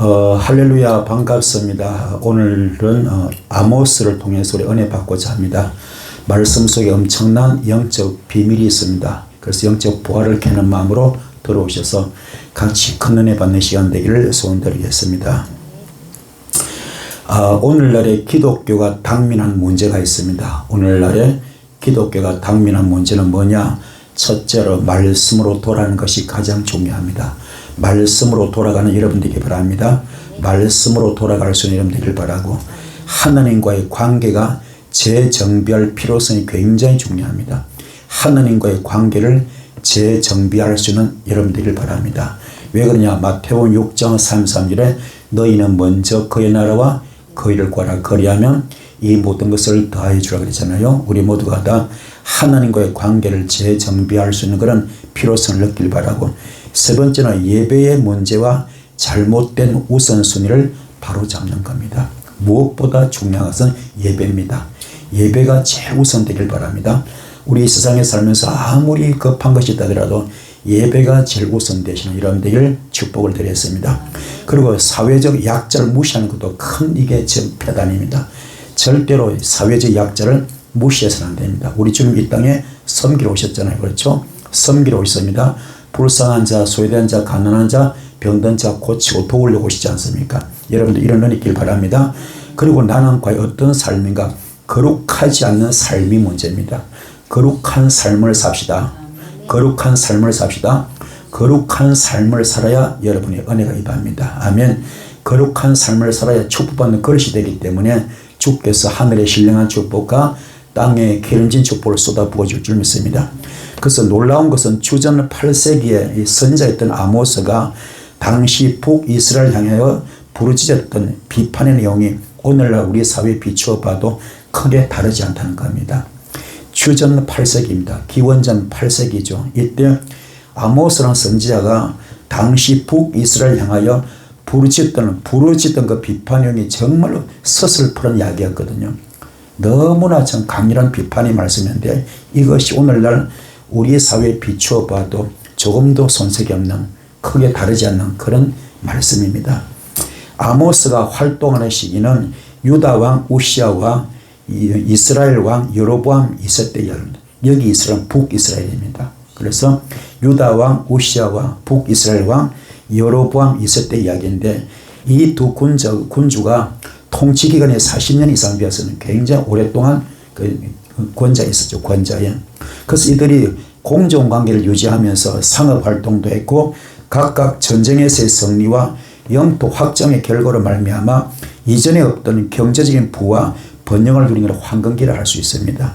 할렐루야, 반갑습니다. 오늘은 아모스를 통해서 우리 은혜 받고자 합니다. 말씀 속에 엄청난 영적 비밀이 있습니다. 그래서 영적 보화를 캐는 마음으로 들어오셔서 같이 큰 은혜 받는 시간 되기를 소원드리겠습니다. 오늘날에 기독교가 당면한 문제가 있습니다. 오늘날에 기독교가 당면한 문제는 뭐냐? 첫째로 말씀으로 돌아가는 것이 가장 중요합니다. 말씀으로 돌아가는 여러분들에게 바랍니다. 말씀으로 돌아갈 수 있는 여러분들에게 바라고, 하나님과의 관계가 재정비할 필요성이 굉장히 중요합니다. 하나님과의 관계를 재정비할 수 있는 여러분들에게 바랍니다. 왜 그러냐? 마태복음 6장 33절에 너희는 먼저 그의 나라와 그의 일을 구하라. 그리하면 이 모든 것을 더하여 주라 그랬잖아요. 우리 모두가 다 하나님과의 관계를 재정비할 수 있는 그런 필요성을 느끼길 바라고, 세 번째는 예배의 문제와 잘못된 우선순위를 바로잡는 겁니다. 무엇보다 중요한 것은 예배입니다. 예배가 최우선되길 바랍니다. 우리 세상에 살면서 아무리 급한 것이 있다더라도 예배가 제일 우선되시는 이런 되길 축복을 드렸습니다. 그리고 사회적 약자를 무시하는 것도 큰 이게 폐단입니다. 절대로 사회적 약자를 무시해서는 안 됩니다. 우리 주님 이 땅에 섬기러 오셨잖아요. 그렇죠? 섬기러 오셨습니다. 불쌍한 자, 소외된 자, 가난한 자, 병든 자 고치고 도우려고 오시지 않습니까? 여러분들 이런 은혜 있길 바랍니다. 그리고 나는 과연 어떤 삶인가? 거룩하지 않는 삶이 문제입니다. 거룩한 삶을 삽시다. 거룩한 삶을 삽시다. 거룩한 삶을 살아야 여러분의 은혜가 임합니다. 아멘. 거룩한 삶을 살아야 축복받는 그릇이 되기 때문에 주께서 하늘의 신령한 축복과 땅에 기름진 축복을 쏟아부어 줄 줄 믿습니다. 그래서 놀라운 것은 주전 8세기에 선자였던 아모스가 당시 북이스라엘 향하여 부르짖었던 비판의 내용이 오늘날 우리 사회에 비추어 봐도 크게 다르지 않다는 겁니다. 주전 8세기입니다. 기원전 8세기죠. 이때 아모스라는 선지자가 당시 북이스라엘 향하여 부르짖던 그 비판 내용이 정말로 서슬프런 이야기였거든요. 너무나 참 강렬한 비판의 말씀인데 이것이 오늘날 우리 사회에 비추어 봐도 조금도 손색이 없는, 크게 다르지 않는 그런 말씀입니다. 아모스가 활동하는 시기는 유다 왕 우시아와 이스라엘 왕 여로보암 있을 때였습니다. 여기 이스라엘은 북이스라엘입니다. 그래서 유다 왕 우시아와 북이스라엘 왕 여로보암 있을 때 이야기인데, 이 두 군주가 통치 기간이 40년 이상 되었으면 굉장히 오랫동안 권좌에 있었죠. 권좌에. 그래서 이들이 공정관계를 유지하면서 상업활동도 했고, 각각 전쟁에서의 승리와 영토 확장의 결과로 말미암아 이전에 없던 경제적인 부와 번영을 누리는 황금기를 할 수 있습니다.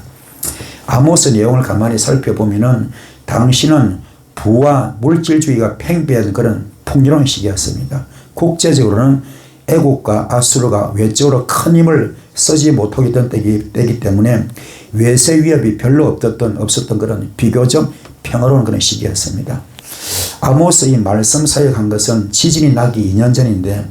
아모스 내용을 가만히 살펴보면은 당시는 부와 물질주의가 팽배한 그런 풍요로운 시기였습니다. 국제적으로는 애국과 아수르가 외적으로 큰 힘을 쓰지 못하게 된 때이기 때문에 외세 위협이 별로 없었던 그런 비교적 평화로운 그런 시기였습니다. 아모스 이 말씀 사역한 것은 지진이 나기 2년 전인데,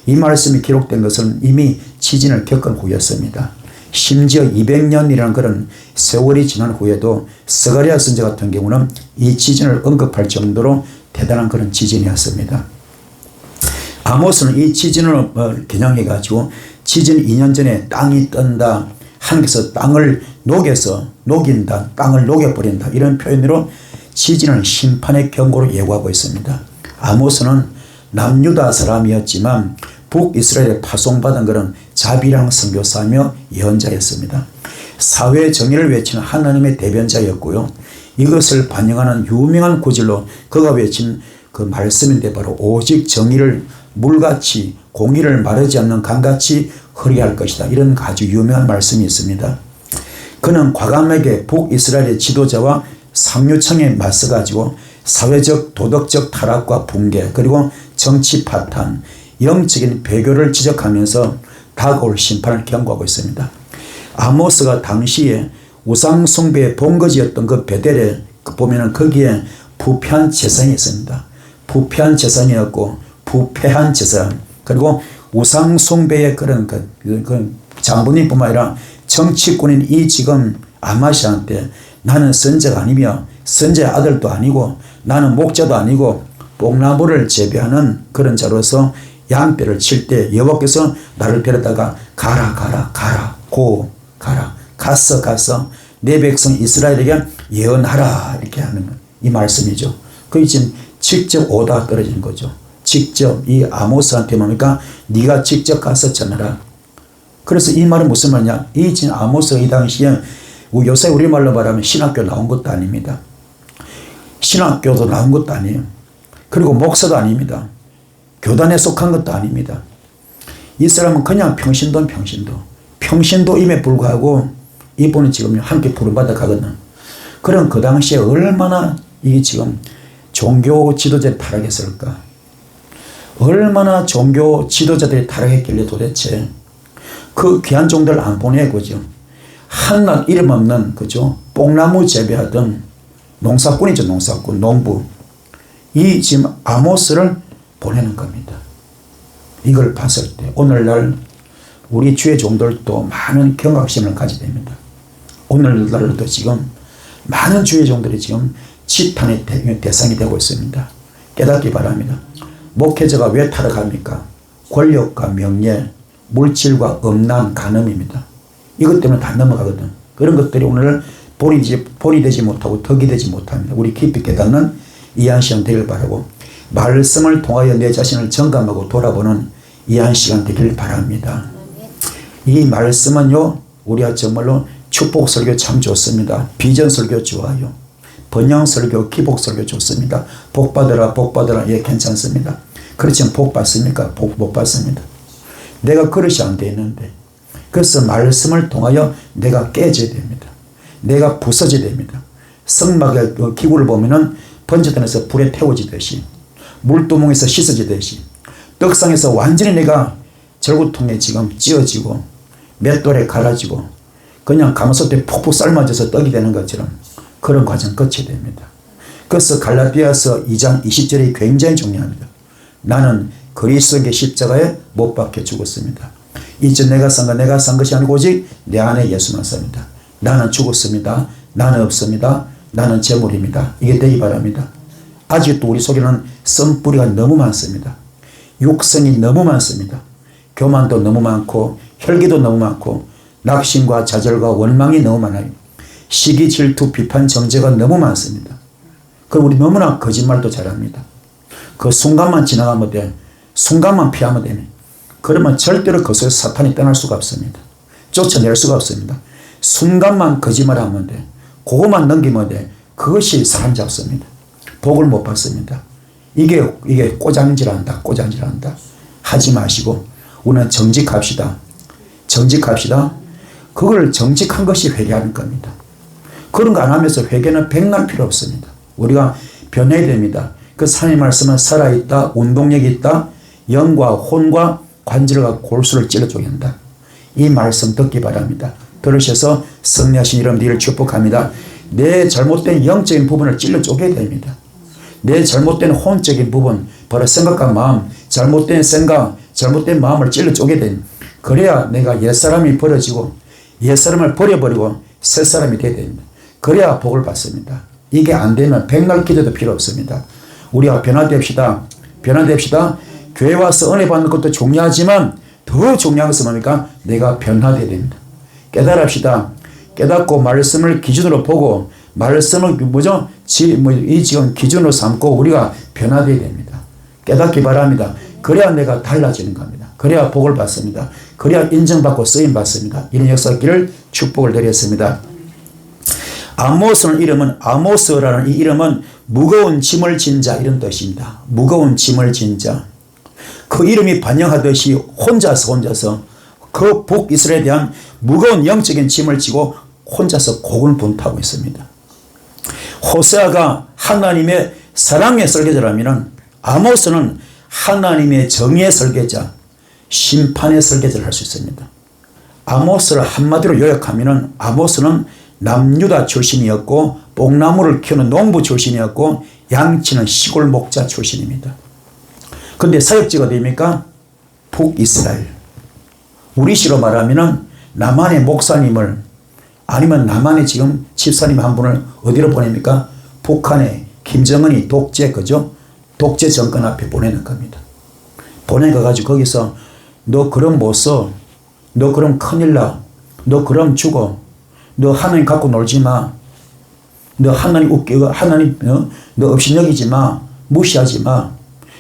이 말씀이 기록된 것은 이미 지진을 겪은 후였습니다. 심지어 200년이라는 그런 세월이 지난 후에도 스가랴 선지 같은 경우는 이 지진을 언급할 정도로 대단한 그런 지진이었습니다. 아모스는 이 지진을 겨냥해 가지고 지진 2년 전에 땅이 뜬다, 하나님께서 땅을 녹인다, 땅을 녹여버린다, 이런 표현으로 지진을 심판의 경고로 예고하고 있습니다. 아모스는 남유다 사람이었지만 북이스라엘에 파송받은 그런 자비랑 선교사며 예언자였습니다. 사회 정의를 외치는 하나님의 대변자였고요. 이것을 반영하는 유명한 구절로 그가 외친 그 말씀인데, 바로 오직 정의를 물같이, 공의를 마르지 않는 강같이 흐리게 할 것이다, 이런 아주 유명한 말씀이 있습니다. 그는 과감하게 북이스라엘의 지도자와 상류층에 맞서 가지고 사회적 도덕적 타락과 붕괴, 그리고 정치 파탄, 영적인 배교를 지적하면서 다가올 심판을 경고하고 있습니다. 아모스가 당시에 우상 숭배의 본거지였던 그 베델에 보면은 거기에 부패한 재상이 있습니다. 부패한 재상이었고, 부패한 재상, 그리고 우상 숭배의 그런 장본인뿐만 아니라 정치꾼인 이 지금 아마시아한테 나는 선자가 아니며 선자의 아들도 아니고 나는 목자도 아니고 뽕나무를 재배하는 그런 자로서 양떼를 칠 때 여호와께서 나를 데려다가 가라 가라 가라 고 가라 가서 내 백성 이스라엘에게 예언하라 이렇게 하는 이 말씀이죠. 그게 지금 직접 오다 떨어진 거죠. 직접 이 아모스한테 뭡니까? 네가 직접 가서 전하라. 그래서 이 말은 무슨 말이냐? 이 지금 아모스가 이 당시에 요새 우리말로 말하면 신학교 나온 것도 아닙니다. 신학교도 나온 것도 아니에요. 그리고 목사도 아닙니다. 교단에 속한 것도 아닙니다. 이 사람은 그냥 평신도임에 불구하고 이분은 지금 함께 부름받아 가거든. 그럼 그 당시에 얼마나 이게 지금 종교 지도자들이 타락했을까? 얼마나 종교 지도자들이 타락했길래 도대체 그 귀한 종들을 안 보내고 한낱 이름 없는 그죠? 뽕나무 재배하던 농사꾼이죠. 농사꾼, 농부. 이 지금 아모스를 보내는 겁니다. 이걸 봤을 때 오늘날 우리 주의 종들도 많은 경각심을 가지게 됩니다. 오늘날도 지금 많은 주의 종들이 지금 지탄의 대상이 되고 있습니다. 깨닫기 바랍니다. 목회자가 왜 타락합니까? 권력과 명예, 물질과 음란, 간음입니다. 이것 때문에 다 넘어가거든. 그런 것들이 오늘 본이 되지 못하고 덕이 되지 못합니다. 우리 깊이 깨닫는 이한 시간 되길 바라고 말씀을 통하여 내 자신을 점검하고 돌아보는 이한 시간 되길 바랍니다. 이 말씀은요, 우리가 정말로 축복 설교 참 좋습니다. 비전 설교 좋아요. 번영 설교, 기복 설교 좋습니다. 복 받으라, 복 받으라. 예, 괜찮습니다. 그렇지만 복 받습니까? 복 못 받습니다. 내가 그릇이 안 돼 있는데. 그래서 말씀을 통하여 내가 깨져야 됩니다. 내가 부서져야 됩니다. 성막의 기구를 보면은 번제단에서 불에 태워지듯이, 물두멍에서 씻어지듯이, 떡상에서 완전히 내가 절구통에 지금 찌어지고 맷돌에 갈라지고 그냥 가마솥에 푹푹 삶아져서 떡이 되는 것처럼 그런 과정 거쳐야 됩니다. 그래서 갈라디아서 2장 20절이 굉장히 중요합니다. 나는 그리스도의 십자가에 못 박혀 죽었습니다. 이제 내가 산 것이 아니고 오직 내 안에 예수만 삽니다. 나는 죽었습니다. 나는 없습니다. 나는 재물입니다. 이게 되기 바랍니다. 아직도 우리 속에는 썬뿌리가 너무 많습니다. 육성이 너무 많습니다. 교만도 너무 많고 혈기도 너무 많고 낙심과 좌절과 원망이 너무 많아요. 시기, 질투, 비판, 정죄가 너무 많습니다. 그럼 우리 너무나 거짓말도 잘합니다. 그 순간만 지나가면 돼. 순간만 피하면 되네. 그러면 절대로 그것에서 사탄이 떠날 수가 없습니다. 쫓아낼 수가 없습니다. 순간만 거짓말하면 돼. 그것만 넘기면 돼. 그것이 사람 잡습니다. 복을 못 받습니다. 이게 꼬장질한다. 하지 마시고 우리는 정직합시다. 그걸 정직한 것이 회개하는 겁니다. 그런 거 안 하면서 회개는 백날 필요 없습니다. 우리가 변해야 됩니다. 그 하나님의 말씀은 살아있다. 운동력이 있다. 영과 혼과 관절과 골수를 찔러 쪼갠다. 이 말씀 듣기 바랍니다. 들으셔서 승리하신 이름 니를 축복합니다. 내 잘못된 영적인 부분을 찔러 쪼개야 됩니다. 내 잘못된 혼적인 부분, 바로 생각과 마음, 잘못된 생각, 잘못된 마음을 찔러 쪼개야 됩니다. 그래야 내가 옛사람이 버려지고 옛사람을 버려버리고 새사람이 되어야 됩니다. 그래야 복을 받습니다. 이게 안 되면 백날 기도도 필요 없습니다. 우리가 변화됩시다. 교회 와서 은혜 받는 것도 중요하지만 더 중요한 것은 뭡니까? 내가 변화되어야 됩니다. 깨달읍시다. 깨닫고 말씀을 기준으로 보고 말씀을 이 지금 기준으로 삼고 우리가 변화되어야 됩니다. 깨닫기 바랍니다. 그래야 내가 달라지는 겁니다. 그래야 복을 받습니다. 그래야 인정받고 쓰임받습니다. 이런 역사기를 축복을 드렸습니다. 아모스라는 이 이름은 무거운 짐을 진 자 이런 뜻입니다. 무거운 짐을 진 자. 그 이름이 반영하듯이 혼자서 그 북이스라엘에 대한 무거운 영적인 짐을 지고 혼자서 고군분투하고 있습니다. 호세아가 하나님의 사랑의 설계자라면 아모스는 하나님의 정의의 설계자, 심판의 설계자를 할 수 있습니다. 아모스를 한마디로 요약하면 아모스는 남유다 출신이었고 뽕나무를 키우는 농부 출신이었고 양치는 시골 목자 출신입니다. 그런데 사역지가 어디입니까? 북이스라엘. 우리 시로 말하면 남한의 목사님을 아니면 남한의 지금 집사님 한 분을 어디로 보냅니까? 북한의 김정은이 독재 정권 앞에 보내는 겁니다. 보내가지고 거기서 너 그럼 못 써. 너 그럼 큰일 나. 너 그럼 죽어. 너 하나님 갖고 놀지 마. 너 하나님 웃겨. 하나님 너 없이 여기지 마. 무시하지 마.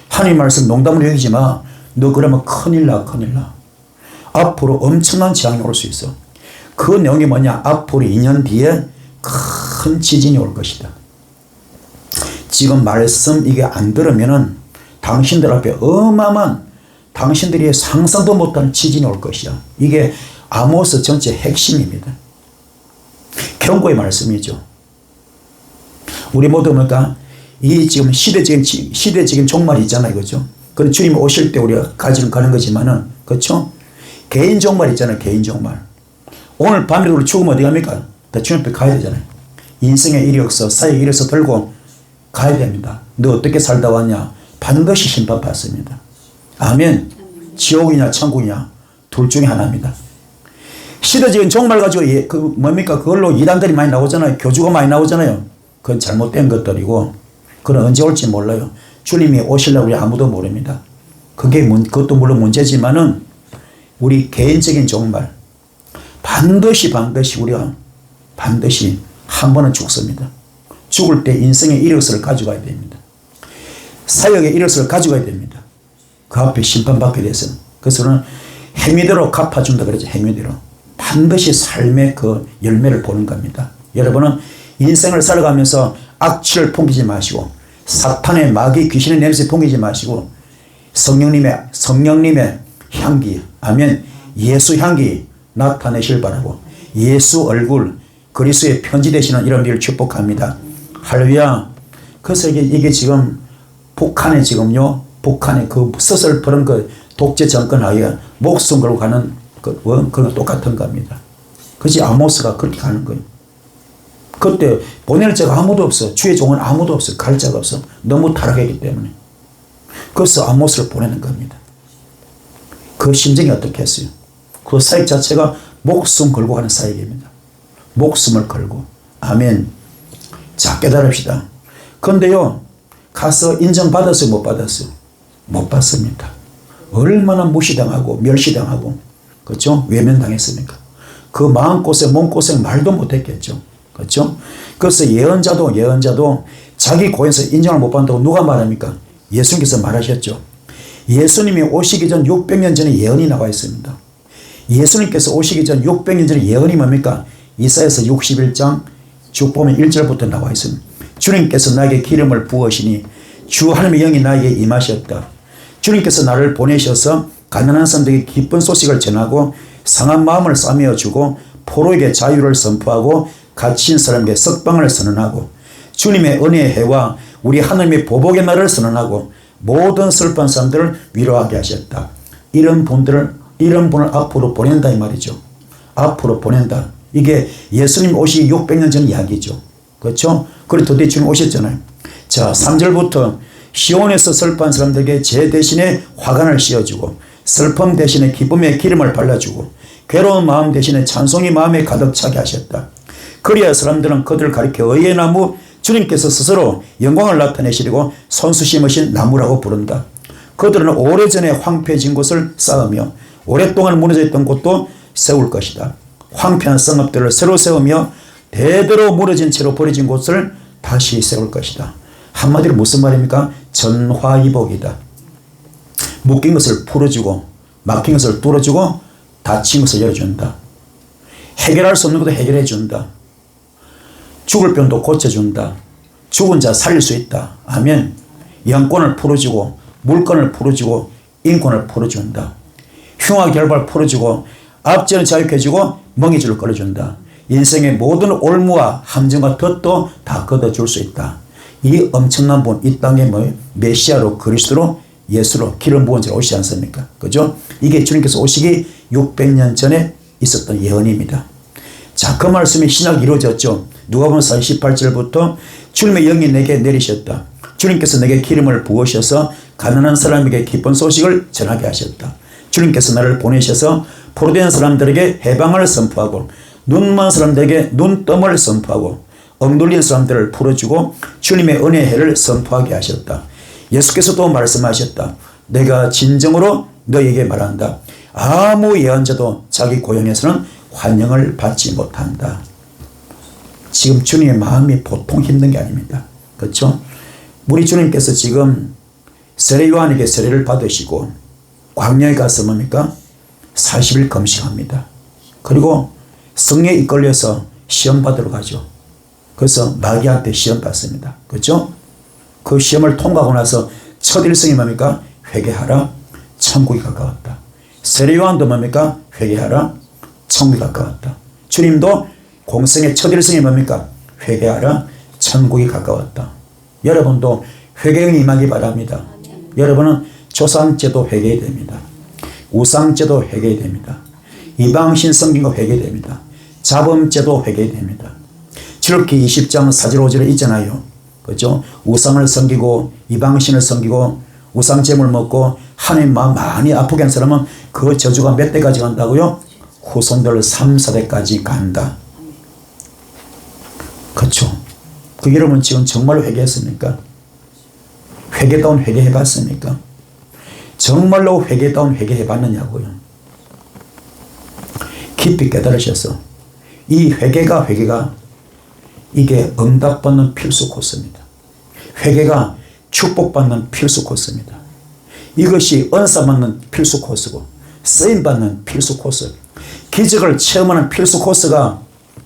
하나님 말씀 농담으로 여기지 마. 너 그러면 큰일 나. 큰일 나. 앞으로 엄청난 재앙이 올 수 있어. 그 내용이 뭐냐. 앞으로 2년 뒤에 큰 지진이 올 것이다. 지금 말씀 이게 안 들으면은 당신들 앞에 어마어마한 당신들이 상상도 못한 지진이 올 것이야. 이게 아모스 전체 핵심입니다. 경고의 말씀이죠. 우리 모두 뭡니까? 이 지금 시대적인 종말이 있잖아요. 그죠? 그럼 주님 오실 때 우리가 가지는 가는 거지만은, 그렇죠? 개인 종말 있잖아요. 개인 종말. 오늘 밤이라도 우리 죽으면 어디 갑니까? 다 주님 앞에 가야 되잖아요. 인생의 이력서, 사회 이력서 들고 가야 됩니다. 너 어떻게 살다 왔냐? 반드시 심판받습니다. 아멘. 지옥이냐 천국이냐 둘 중에 하나입니다. 시대적인 종말 가지고 뭡니까? 그걸로 이단들이 많이 나오잖아요. 교주가 많이 나오잖아요. 그건 잘못된 것들이고 그건 언제 올지 몰라요. 주님이 오실라고 우리 아무도 모릅니다. 그것도 물론 문제지만은 우리 개인적인 종말 반드시 우리가 반드시 한 번은 죽습니다. 죽을 때 인생의 이력서를 가져가야 됩니다. 사역의 이력서를 가져가야 됩니다. 그 앞에 심판받게 돼서는. 그래서는 행위대로 갚아준다 그러죠. 행위대로. 반드시 삶의 그 열매를 보는 겁니다. 여러분은 인생을 살아가면서 악취를 풍기지 마시고 사탄의 마귀 귀신의 냄새 풍기지 마시고 성령님의 향기, 아멘, 예수 향기 나타내실 바라고 예수 얼굴 그리스도의 편지 되시는 이런 일을 축복합니다. 할렐루야. 그래서 이게 지금 북한에 북한의 그 서슬퍼런 그 독재 정권하에 목숨 걸고 가는 그런 똑같은 겁니다. 그것이 아모스가 그렇게 가는 거예요. 그때 보낼 자가 아무도 없어. 주의 종은 아무도 없어. 갈 자가 없어. 너무 타락했기 때문에. 그래서 아모스를 보내는 겁니다. 그 심정이 어떻겠어요? 그 사역 자체가 목숨 걸고 가는 사역입니다. 목숨을 걸고. 아멘. 자, 깨달읍시다. 그런데요, 가서 인정받았어요? 못 받았어요? 못 받습니다. 얼마나 무시당하고 멸시당하고, 그렇죠? 외면당했습니까? 그 마음고생, 몸고생 말도 못했겠죠. 그렇죠? 그래서 예언자도 자기 고해에서 인정을 못 받는다고 누가 말합니까? 예수님께서 말하셨죠. 예수님이 오시기 전 600년 전에 예언이 나와 있습니다. 예수님께서 오시기 전 600년 전에 예언이 뭡니까? 이사야서 61장 쭉 보면 1절부터 나와 있습니다. 주님께서 나에게 기름을 부으시니 주 하나님의 영이 나에게 임하셨다. 주님께서 나를 보내셔서 가난한 사람들에게 기쁜 소식을 전하고 상한 마음을 싸매어 주고 포로에게 자유를 선포하고 갇힌 사람에게 석방을 선언하고 주님의 은혜의 해와 우리 하나님의 보복의 날을 선언하고 모든 슬픈 사람들을 위로하게 하셨다. 이런 분을 앞으로 보낸다 이 말이죠. 앞으로 보낸다. 이게 예수님 오시기 600년 전 이야기죠. 그렇죠? 그리고 드디어 주님 오셨잖아요. 자, 3절부터 시온에서 슬픈 사람들에게 제 대신에 화관을 씌워주고 슬픔 대신에 기쁨의 기름을 발라주고 괴로운 마음 대신에 찬송이 마음에 가득 차게 하셨다. 그리하여 사람들은 그들을 가리켜 의의 나무 주님께서 스스로 영광을 나타내시려고 손수 심으신 나무라고 부른다. 그들은 오래전에 황폐해진 곳을 쌓으며 오랫동안 무너져 있던 곳도 세울 것이다. 황폐한 성읍들을 새로 세우며 대대로 무너진 채로 버려진 곳을 다시 세울 것이다. 한마디로 무슨 말입니까? 전화위복이다. 묶인 것을 풀어주고 막힌 것을 뚫어주고 닫힌 것을 열어준다. 해결할 수 없는 것도 해결해 준다. 죽을 병도 고쳐준다. 죽은 자 살릴 수 있다. 아멘. 영권을 풀어주고 물권을 풀어주고 인권을 풀어준다. 흉악 결발 풀어주고 압제는 자유해주고 멍해줄을 끌어준다. 인생의 모든 올무와 함정과 덫도 다 걷어줄 수 있다. 이 엄청난 분, 이 땅에 메시아로 그리스도로 예수로 기름 부은 자로 오시지 않습니까? 그죠? 이게 주님께서 오시기 600년 전에 있었던 예언입니다. 자, 그 말씀이 신약이 이루어졌죠. 누가복음 18절부터 주님의 영이 내게 내리셨다. 주님께서 내게 기름을 부으셔서 가난한 사람에게 기쁜 소식을 전하게 하셨다. 주님께서 나를 보내셔서 포로된 사람들에게 해방을 선포하고 눈먼 사람들에게 눈뜸을 선포하고 억눌린 사람들을 풀어주고 주님의 은혜의 해를 선포하게 하셨다. 예수께서도 말씀하셨다. 내가 진정으로 너에게 말한다. 아무 예언자도 자기 고향에서는 환영을 받지 못한다. 지금 주님의 마음이 보통 힘든 게 아닙니다. 그렇죠? 우리 주님께서 지금 세례 요한에게 세례를 받으시고 광야에 가서 뭡니까? 40일 금식합니다. 그리고 성령에 이끌려서 시험 받으러 가죠. 그래서 마귀한테 시험 받습니다. 그렇죠? 그 시험을 통과하고 나서 첫 일성이 뭡니까? 회개하라, 천국이 가까웠다. 세례 요한도 뭡니까? 회개하라, 천국이 가까웠다. 주님도 공생의 첫 일성이 뭡니까? 회개하라, 천국이 가까웠다. 여러분도 회개에 임하기 바랍니다. 여러분은 조상제도 회개해야 됩니다. 우상제도 회개해야 됩니다. 이방신 섬김도 회개해야 됩니다. 자범제도 회개해야 됩니다. 출애굽기 20장 4절 5절에 있잖아요. 그렇죠? 우상을 섬기고 이방신을 섬기고 우상제물 먹고 하나님 마음 많이 아프게 한 사람은 그 저주가 몇 대까지 간다고요? 후손들 3, 4대까지 간다. 그렇죠? 그 여러분 지금 정말로 회개했습니까? 회개다운 회개해봤습니까? 정말로 회개다운 회개해봤느냐고요. 깊이 깨달으셔서 이 회개가 이게 응답받는 필수 코스입니다. 회개가 축복받는 필수 코스입니다. 이것이 은사받는 필수 코스고 쓰임받는 필수 코스, 기적을 체험하는 필수 코스가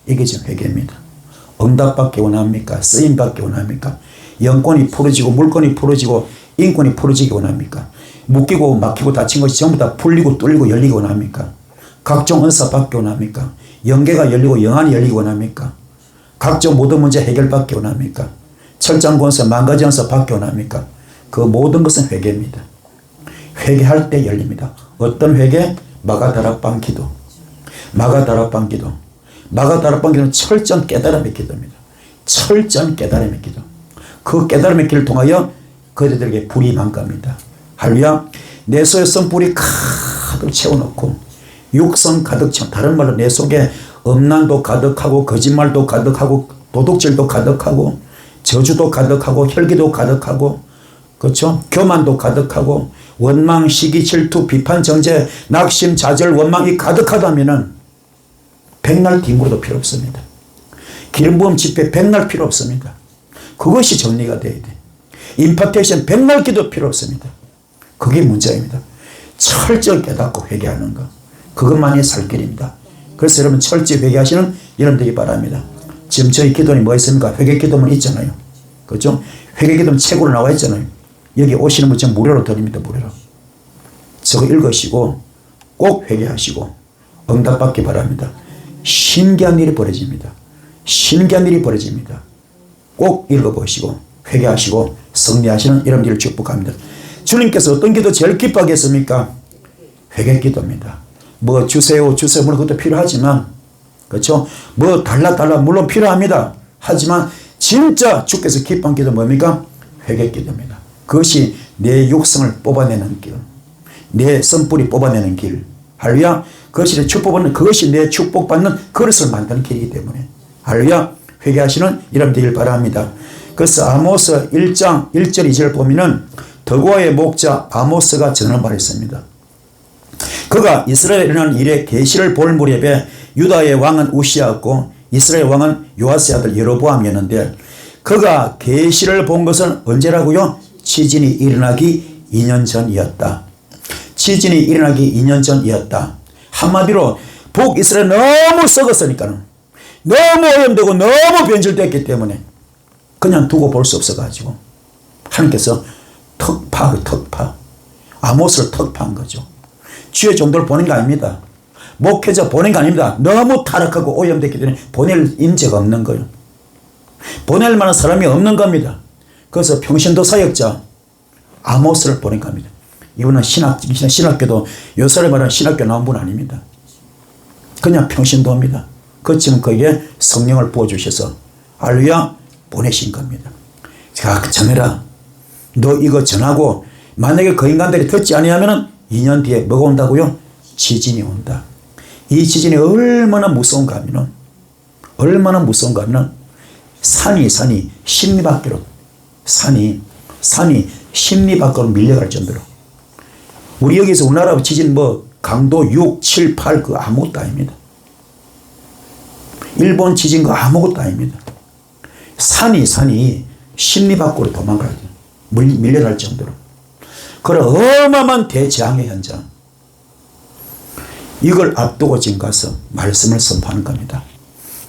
이게 지금 회개입니다. 응답받기 원합니까? 쓰임받기 원합니까? 영권이 풀어지고 물건이 풀어지고 인권이 풀어지기 원합니까? 묶이고 막히고 닫힌 것이 전부 다 풀리고 뚫리고 열리기 원합니까? 각종 은사 받기 원합니까? 영계가 열리고 영안이 열리기 원합니까? 각종 모든 문제 해결받기 원합니까? 철장 권세 만가지 은사 받기 원합니까? 그 모든 것은 회개입니다. 회개할 때 열립니다. 어떤 회개? 마가다락방 기도. 마가다락방 기도. 마가다락방 기도는 철저한 깨달음의 기도입니다. 철저한 깨달음의 기도. 그 깨달음의 길을 통하여 그들에게 불이 임한 겁니다. 할렐루야. 내 속에 성불이 가득 채워놓고 육성 가득 채워, 다른 말로 내 속에 음란도 가득하고 거짓말도 가득하고 도둑질도 가득하고 저주도 가득하고 혈기도 가득하고 그렇죠? 교만도 가득하고 원망, 시기, 질투, 비판, 정죄, 낙심, 좌절, 원망이 가득하다면은 백날 뒹굴어도 필요 없습니다. 기름 부음 집회 백날 필요 없습니다. 그것이 정리가 돼야 돼. 임파테이션 백날 기도 필요 없습니다. 그게 문제입니다. 철저히 깨닫고 회개하는 것. 그것만이 살 길입니다. 그래서 여러분 철저히 회개하시는 여러분들이 바랍니다. 지금 저희 기도는 뭐 있습니까? 회개 기도문 있잖아요. 그렇죠? 회개 기도문 책으로 나와 있잖아요. 여기 오시는 분 지금 무료로 드립니다. 무료로. 저거 읽으시고 꼭 회개하시고 응답받기 바랍니다. 신기한 일이 벌어집니다. 신기한 일이 벌어집니다. 꼭 읽어보시고 회개하시고 승리하시는 여러분들을 축복합니다. 주님께서 어떤 기도 제일 기뻐하게 했습니까? 회개 기도입니다. 뭐 주세요 물론 그것도 필요하지만 그렇죠? 뭐 달라 물론 필요합니다. 하지만 진짜 주께서 기뻐한 기도 뭡니까? 회개 기도입니다. 그것이 내 육성을 뽑아내는 길, 내 선뿌리 뽑아내는 길. 할렐루야. 그것이 그것이 내 축복받는 그릇을 만드는 길이기 때문에 할렐루야. 회개하시는 여러분 되길 바랍니다. 그래서 아모스 1장 1절 2절 보면은 더고아의 목자 아모스가 전하는 말이 있습니다. 그가 이스라엘에 일어난 일에 계시를 볼 무렵에 유다의 왕은 우시아였고 이스라엘 왕은 요아스의 아들 여로보암이었는데 그가 계시를 본 것은 언제라고요? 지진이 일어나기 2년 전이었다. 지진이 일어나기 2년 전이었다. 한마디로 북이스라엘 너무 썩었으니까는 너무 오염되고 너무 변질됐기 때문에 그냥 두고 볼 수 없어가지고 하나님께서 턱파 아모스를 턱파한 거죠. 주의 종도를 보낸 거 아닙니다. 목회자 보낸 거 아닙니다. 너무 타락하고 오염됐기 때문에 보낼 인재가 없는 거예요. 보낼 만한 사람이 없는 겁니다. 그래서 평신도 사역자 아모스를 보낸 겁니다. 이분은 신학교도 요새를 말하는 신학교 나온 분 아닙니다. 그냥 평신도입니다. 그렇지만 거기에 성령을 부어주셔서 할렐루야 보내신 겁니다. 자, 전해라. 너 이거 전하고 만약에 그 인간들이 듣지 아니하면 2년 뒤에 뭐가 온다고요? 지진이 온다. 이 지진이 얼마나 무서운가 하면 산이 심리 밖으로 산이 심리 밖으로 밀려갈 정도로 우리 여기서 우리나라 지진 강도 6, 7, 8 그 아무것도 아닙니다. 일본 지진 그 아무것도 아닙니다. 산이 심리 밖으로 도망가야 돼요. 밀려날 정도로. 그런 어마어마한 대재앙의 현장. 이걸 앞두고 지금 가서 말씀을 선포하는 겁니다.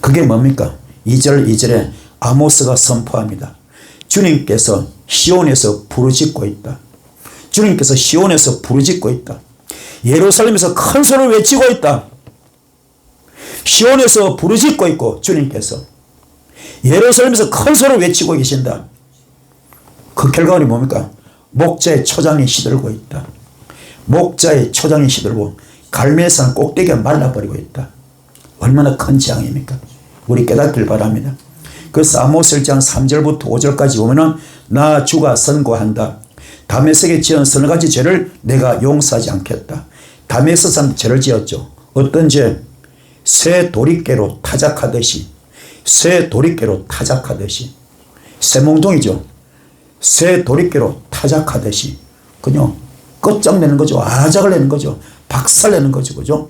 그게 뭡니까? 2절에 아모스가 선포합니다. 주님께서 시온에서 부르짖고 있다. 주님께서 시온에서 부르짖고 있다. 예루살렘에서 큰 소리를 외치고 있다. 시온에서 부르짖고 있고 주님께서 예루살렘에서 큰 소리를 외치고 계신다. 그 결과는 뭡니까? 목자의 초장이 시들고 있다. 목자의 초장이 시들고 갈멜산 꼭대기가 말라버리고 있다. 얼마나 큰 재앙입니까? 우리 깨닫길 바랍니다. 그래서 아모스 1장 3절부터 5절까지 보면은 나 주가 선고한다. 다메섹에 지은 서너 가지 죄를 내가 용서하지 않겠다. 다메섹 사람 죄를 지었죠. 어떤 죄? 새 도리깨로 타작하듯이, 새 도리깨로 타작하듯이, 쇠몽둥이죠. 새 도리깨로 타작하듯이 그냥 끝장내는 거죠. 아작을 내는 거죠. 박살내는 거죠. 그죠?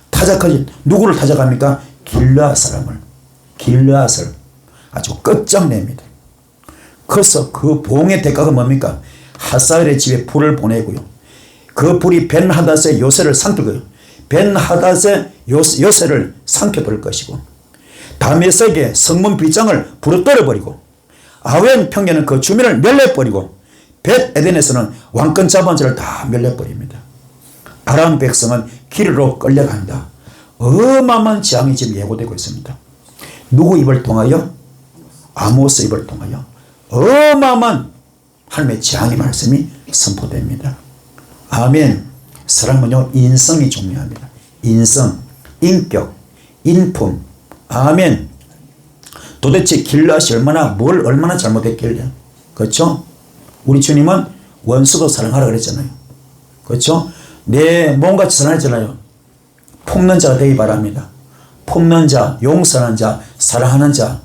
타작하지. 누구를 타작합니까? 길르앗 사람을. 길르앗을 아주 끝장냅니다. 그래서 그 보응의 대가가 뭡니까? 하사엘의 집에 불을 보내고요. 그 불이 벤하닷의 요새를 삼킬 벤하닷의 요새를 삼켜버릴 것이고, 다메섹의 성문 빗장을 부러뜨려버리고, 아웬 평야는 그 주민을 멸려버리고, 벳에덴에서는 왕권 자본자를 다 멸려버립니다. 아람 백성은 길로 끌려간다. 어마어마한 재앙이 지금 예고되고 있습니다. 누구 입을 통하여? 아모스 입을 통하여 어마어마한 하나님의 재앙의 말씀이 선포됩니다. 아멘. 사랑은요, 인성이 중요합니다. 인성, 인격, 인품. 아멘. 도대체 길르앗이 뭘 얼마나 잘못했길래? 그렇죠? 우리 주님은 원수도 사랑하라 그랬잖아요. 그렇죠? 내 몸같이 사랑했잖아요. 품는 자가 되기 바랍니다. 품는 자, 용서하는 자, 사랑하는 자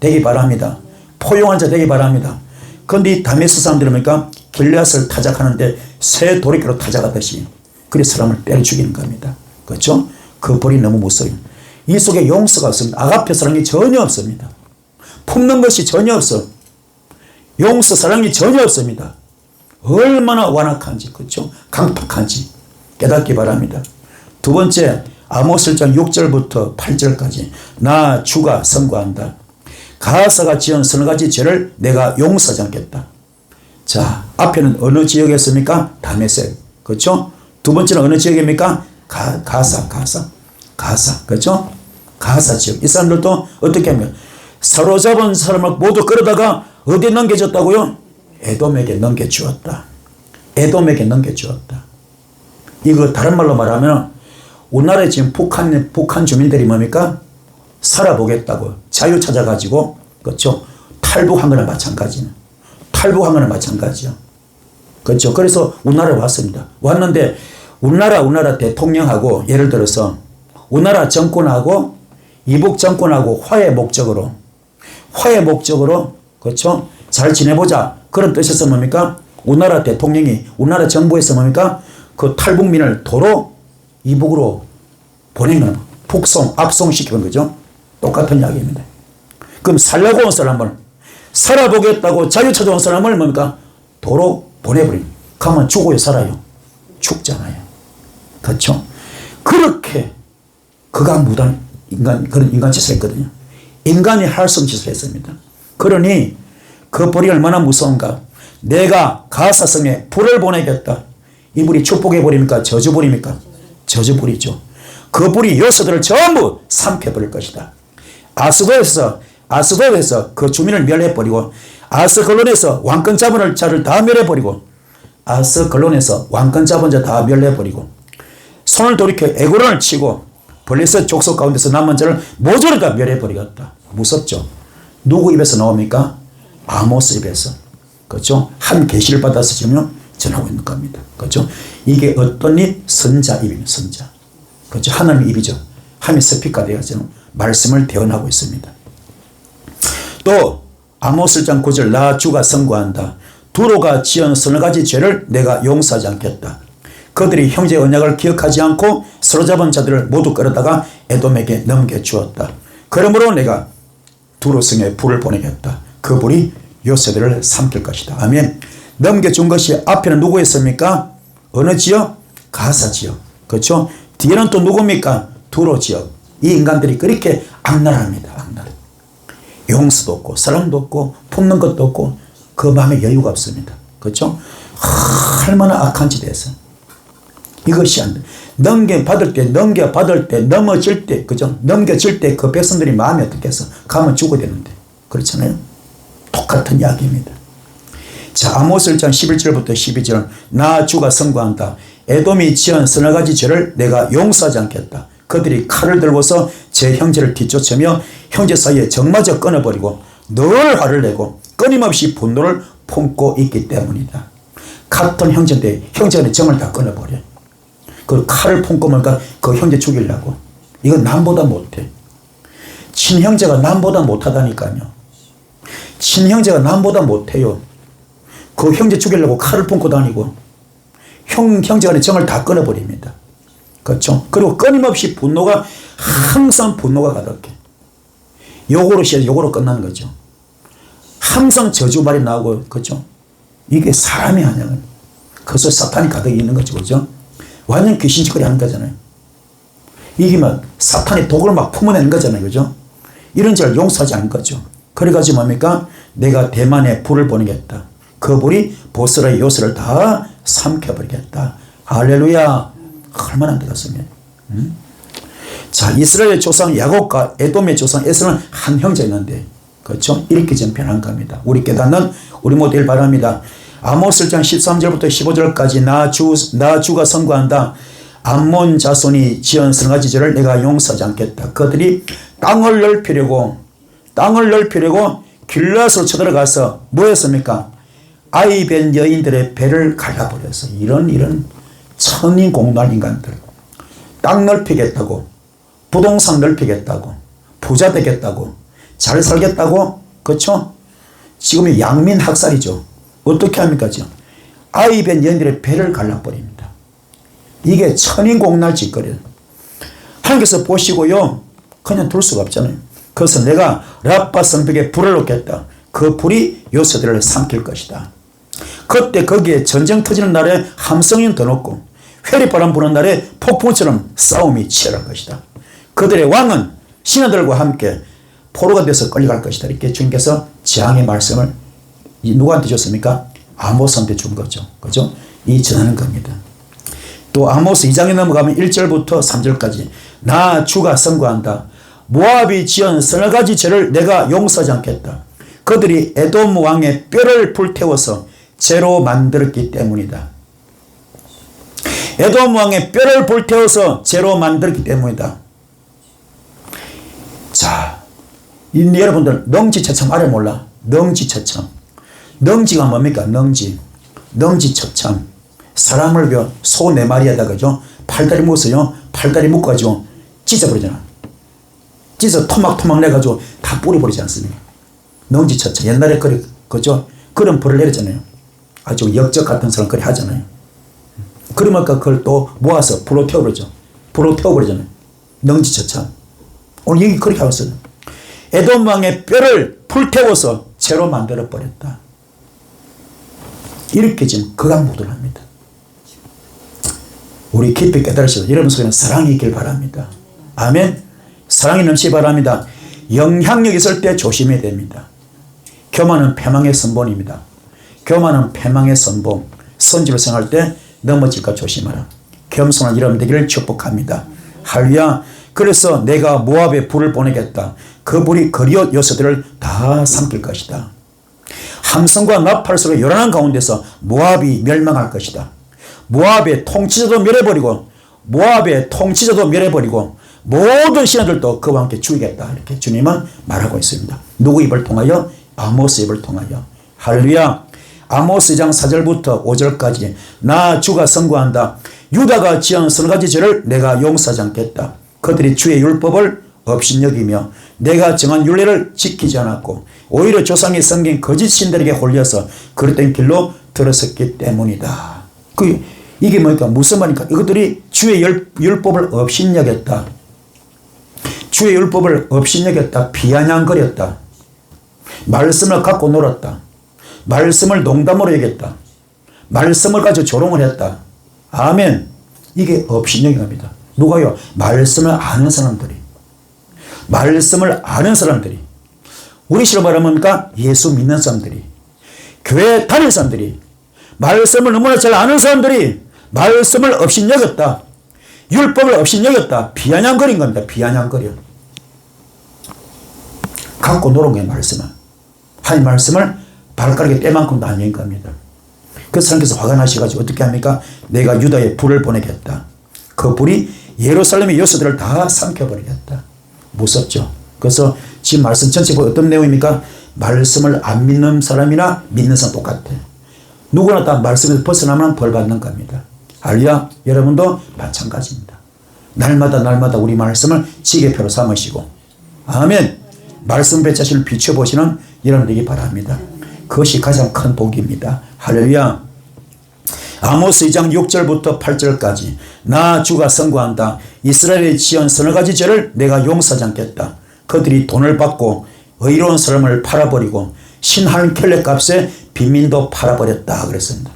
되기 바랍니다. 포용한 자 되기 바랍니다. 그런데 이 다메섹 사람들은 뭡니까? 길르앗을 타작하는데 새 도리깨로 타작하듯이 그리 사람을 때려 죽이는 겁니다. 그렇죠? 그 벌이 너무 무서워요. 이 속에 용서가 없습니다. 아가페 사랑이 전혀 없습니다. 품는 것이 전혀 없어. 용서 사랑이 전혀 없습니다. 얼마나 완악한지, 그렇죠? 강팍한지 깨닫기 바랍니다. 두 번째, 아모스 1장 6절부터 8절까지 나 주가 선고한다. 가사가 지은 서너 가지 죄를 내가 용서하지 않겠다. 자, 앞에는 어느 지역이었습니까? 다메섹. 그렇죠? 두 번째는 어느 지역입니까? 가사. 그렇죠? 가사 지역. 이 사람들도 어떻게 하면 사로잡은 사람을 모두 끌어다가 어디에 넘겨줬다고요? 에돔에게 넘겨주었다. 에돔에게 넘겨주었다. 이거 다른 말로 말하면 우리나라에 지금 북한 주민들이 뭡니까? 살아보겠다고 자유 찾아가지고, 그렇죠? 탈북한 거나 마찬가지는. 탈북한 거나 마찬가지요. 그렇죠? 그래서 우리나라에 왔습니다. 왔는데 우리나라 대통령하고 예를 들어서 우리나라 정권하고 이북 정권하고 화해 목적으로, 그렇죠? 잘 지내보자. 그런 뜻에서 뭡니까? 우리나라 대통령이, 우리나라 정부에서 뭡니까? 그 탈북민을 도로 이북으로 보내면 압송시키는 거죠. 똑같은 이야기입니다. 그럼 살려고 온 사람을, 살아보겠다고 자유 찾아온 사람을 뭡니까? 도로 보내버리면, 가면 죽어요, 살아요? 죽잖아요. 그렇죠? 그렇게 극악무도한 그런 인간 짓을 했거든요. 인간이 할 수 없는 짓을 했습니다. 그러니 그 벌이 얼마나 무서운가. 내가 가사성에 불을 보내겠다. 이 불이 축복의 불입니까? 저주불입니까? 저주불이죠. 그 불이 요소들을 전부 삼켜버릴 것이다. 아스도에서 그 주민을 멸해버리고, 아스글론에서 왕권 잡은 자를 다 멸해버리고, 아스글론에서 왕권 잡은 자 다 멸해버리고, 손을 돌이켜 에고론을 치고 블레셋 족속 가운데서 남은 자를 모조리 다 멸해버리겠다. 무섭죠? 누구 입에서 나옵니까? 아모스 입에서. 그렇죠? 한 계시를 받아서 지금 전하고 있는 겁니다. 그렇죠? 이게 어떤 입? 선자 입입니다. 선자. 그렇죠? 하나님 입이죠. 하나님 스피커가 되어서 말씀을 대언하고 있습니다. 또 아모스 1장 9절 나 주가 선고한다. 두로가 지은 서너 가지 죄를 내가 용서하지 않겠다. 그들이 형제의 언약을 기억하지 않고 사로잡은 자들을 모두 끌어다가 에돔에게 넘겨주었다. 그러므로 내가 두로성에 불을 보내겠다. 그 불이 요새들을 삼킬 것이다. 아멘. 넘겨준 것이 앞에는 누구였습니까? 어느 지역? 가사 지역. 그렇죠? 뒤에는 또 누굽니까? 두로 지역. 이 인간들이 그렇게 악랄합니다. 악랄. 용서도 없고 사랑도 없고 품는 것도 없고 그 마음에 여유가 없습니다. 그렇죠? 얼마나 악한 짓에서 이것이 안 돼. 넘겨받을 때 넘어질 때 그죠? 넘겨질 때 그 백성들이 마음이 어떻겠어? 가면 죽어야 되는데 그렇잖아요. 똑같은 이야기입니다. 자, 아모스 1장 11절부터 12절. 나 주가 선고한다. 에돔이 지은 서너 가지 죄를 내가 용서하지 않겠다. 그들이 칼을 들고서 제 형제를 뒤쫓으며 형제 사이에 정마저 끊어버리고 늘 화를 내고 끊임없이 분노를 품고 있기 때문이다. 같은 형제인데 형제간의 정을 다 끊어버려. 그 칼을 품고 보니까 그 형제 죽이려고. 이건 남보다 못해. 친형제가 남보다 못하다니까요. 친형제가 남보다 못해요. 그 형제 죽이려고 칼을 품고 다니고 형제간의 정을 다 끊어버립니다. 그렇죠? 그리고 끊임없이 분노가 항상 분노가 가득해. 욕으로 시작해서 욕으로 끝나는 거죠. 항상 저주말이 나오고 그렇죠? 이게 사람이 아니야. 그래서 사탄이 가득 있는 거죠. 그렇죠? 완전 귀신짓거리 하는 거잖아요. 이게 막 사탄이 독을 막 품어내는 거잖아요. 그죠? 이런 죄를 용서하지 않는 거죠. 그래가지고 뭡니까? 내가 대만에 불을 보내겠다. 그 불이 보스라의 요새를 다 삼켜버리겠다. 할렐루야. 얼마나 안 되겠습니까? 자, 이스라엘의 조상 야곱과 에돔의 조상 에서는 한 형제였는데 그렇죠? 이렇게 좀 변한 겁니다. 우리 깨닫는 우리 모두를 바랍니다. 아모스 1장 13절부터 15절까지 나 주가 선고한다. 암몬 자손이 지은 서너 가지 죄를 내가 용서하지 않겠다. 그들이 땅을 넓히려고 길앗으로 쳐들어가서 뭐 했습니까? 아이벤 여인들의 배를 갈라버려서 이런 천인공노한 인간들. 땅 넓히겠다고, 부동산 넓히겠다고, 부자 되겠다고, 잘 살겠다고, 그렇죠? 지금이 양민 학살이죠. 어떻게 합니까? 지금 아이벤 여인들의 배를 갈라버립니다. 이게 천인공노할 짓거리예요. 하나님께서 보시고요, 그냥 둘 수가 없잖아요. 그래서 내가 라빠 성벽에 불을 놓겠다. 그 불이 요새들을 삼킬 것이다. 그때 거기에 전쟁 터지는 날에 함성이 더 높고 회리바람 부는 날에 폭풍처럼 싸움이 치열할 것이다. 그들의 왕은 신하들과 함께 포로가 돼서 끌려갈 것이다. 이렇게 주님께서 재앙의 말씀을 누구한테 줬습니까? 아모스한테 준 거죠. 그죠? 이 전하는 겁니다. 또 아모스 2장에 넘어가면 1절부터 3절까지 나 주가 선고한다. 모압이 지은 서너 가지 죄를 내가 용서하지 않겠다. 그들이 에돔 왕의 뼈를 불태워서 죄로 만들었기 때문이다. 에돔 왕의 뼈를 불태워서 죄로 만들었기 때문이다. 자, 여러분들 능지처참 알아 몰라? 능지처참. 능지가 뭡니까? 능지처참. 사람을 소 4마리에다 그죠? 팔다리 묶어요. 팔다리 묶어가지고 찢어버리잖아. 찢어 토막토막 내가지고 다 뿌려버리지 않습니까? 능지처참. 옛날에 그죠? 그런 벌을 내렸잖아요. 아주 역적 같은 사람 그리 하잖아요. 그러니까 그걸 또 모아서 불로 태워버리죠. 불로 태워버리잖아요. 능지처참. 오늘 여기 그렇게 하고 있어요. 에돔 왕의 뼈를 불태워서 죄로 만들어버렸다. 이렇게 지금 극악무도합니다. 우리 깊이 깨달으시고 여러분 속에는 사랑이 있길 바랍니다. 아멘. 사랑이 넘치기 바랍니다. 영향력 있을 때 조심해야 됩니다. 교만은 패망의 선본입니다. 교만은 패망의 선봉. 선지로 생활할 때 넘어질까 조심하라. 겸손한 여러분 되기를 축복합니다. 할렐루야. 그래서 내가 모압에 불을 보내겠다. 그 불이 거리옷 요새들을 다 삼킬 것이다. 함성과 나팔소리 요란한 가운데서 모압이 멸망할 것이다. 모압의 통치자도 멸해버리고 모든 신하들도 그와 함께 죽이겠다. 이렇게 주님은 말하고 있습니다. 누구 입을 통하여? 아모스 입을 통하여. 할렐루야. 아모스 2장 4절부터 5절까지 나 주가 선고한다. 유다가 지은 서너 가지 죄를 내가 용서하지 않겠다. 그들이 주의 율법을 업신여기며 내가 정한 율례를 지키지 않았고 오히려 조상이 섬긴 거짓 신들에게 홀려서 그릇된 길로 들어섰기 때문이다. 이게 뭐니까 무슨 말입니까? 이것들이 주의 율법을 업신여겼다. 주의 율법을 업신여겼다. 비아냥거렸다. 말씀을 갖고 놀았다. 말씀을 농담으로 여겼다. 말씀을 가지고 조롱을 했다. 아멘. 이게 업신여깁니다. 누가요? 말씀을 아는 사람들이. 말씀을 아는 사람들이. 우리 식으로 말하면 예수 믿는 사람들이. 교회 다니는 사람들이. 말씀을 너무나 잘 아는 사람들이 말씀을 업신여겼다. 율법을 업신여겼다. 비아냥거린 겁니다. 비아냥거려. 갖고 놀은 거예요. 말씀을. 하나님 말씀을 발가락에 때만큼도 안 여긴 겁니다. 그 사람께서 화가 나셔가지고 어떻게 합니까? 내가 유다에 불을 보내겠다. 그 불이 예루살렘의 요소들을 다 삼켜버리겠다. 무섭죠. 그래서 지금 말씀 전체 보면 어떤 내용입니까? 말씀을 안 믿는 사람이나 믿는 사람 똑같아. 누구나 다 말씀에서 벗어나면 벌 받는 겁니다. 할렐루야. 여러분도 마찬가지입니다. 날마다 우리 말씀을 지게표로 삼으시고 아멘. 말씀 배 자신을 비춰보시는 여러분들이 바랍니다. 그것이 가장 큰 복입니다. 할렐루야. 아모스 2장 6절부터 8절까지 나 주가 선고한다. 이스라엘의 지은 서너 가지 죄를 내가 용서하지 않겠다. 그들이 돈을 받고 의로운 사람을 팔아버리고 신 한 켤레 값에 빈민도 팔아버렸다 그랬습니다.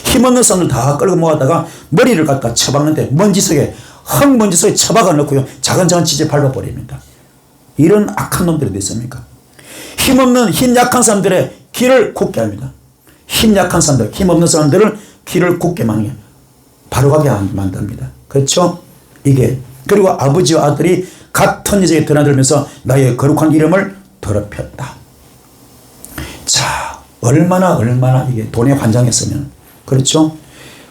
힘없는 사람들 다 끌고 모아다가 머리를 갖다 쳐박는데 먼지 속에 흙먼지 속에 쳐박아 넣고요. 작은 지제 밟아버립니다. 이런 악한 놈들이 어디 있습니까? 힘없는 힘 약한 사람들의 길을 굳게 합니다. 힘 약한 사람들, 힘없는 사람들을 길을 굳게 만들게 바로 가게 만듭니다. 그렇죠? 이게 그리고 아버지와 아들이 같은 여자에게 드나들면서 나의 거룩한 이름을 더럽혔다. 자, 얼마나 이게 돈에 환장했으면 그렇죠?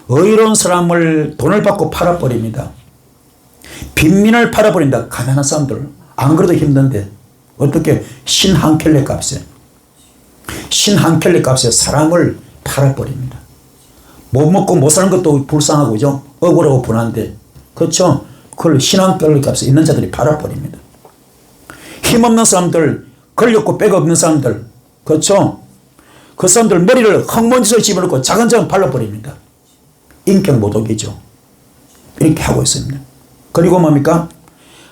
의로운 사람을 돈을 받고 팔아버립니다. 빈민을 팔아버린다. 가난한 사람들 안 그래도 힘든데 어떻게 신 한 켤레 값에 사람을 팔아버립니다. 못 먹고 못 사는 것도 불쌍하고 그죠? 억울하고 분한데 그렇죠? 그걸 신 한 켤레 값에 있는 자들이 팔아버립니다. 힘없는 사람들, 걸렸고 백 없는 사람들 그렇죠? 그 사람들 머리를 흙먼지에 집어넣고 자근자근 발라버립니다. 인격 모독이죠. 이렇게 하고 있습니다. 그리고 뭡니까?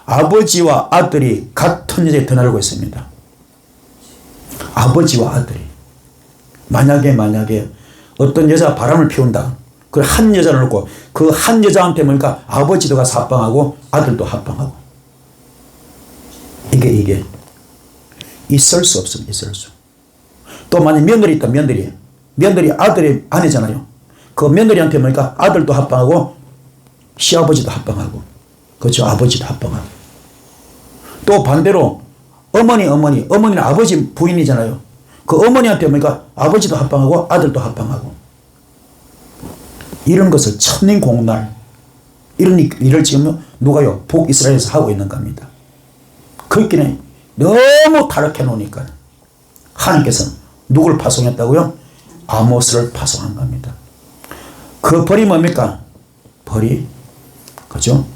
아버지와 아들이 같은 여자에 드나들고 있습니다. 아버지와 아들이 만약에 어떤 여자가 바람을 피운다. 그 한 여자를 놓고 그 한 여자한테 뭡니까? 아버지도 가서 합방하고 아들도 합방하고 이게 있을 수 없습니다. 있을 수. 또 만약 며느리 있다. 며느리 아들의 아내잖아요. 그 며느리한테 뭡니까? 아들도 합방하고 시아버지도 합방하고 그렇죠. 아버지도 합방하고 또 반대로 어머니는 아버지 부인이잖아요. 그 어머니한테 뭡니까? 아버지도 합방하고 아들도 합방하고 이런 것을 천인공날 이런 일을 지금 누가요? 북이스라엘에서 하고 있는 겁니다. 그렇기는 너무 타락해 놓으니까 하나님께서는 누구를 파송했다고요? 아모스를 파송한 겁니다. 그 벌이 뭡니까? 벌이 그죠?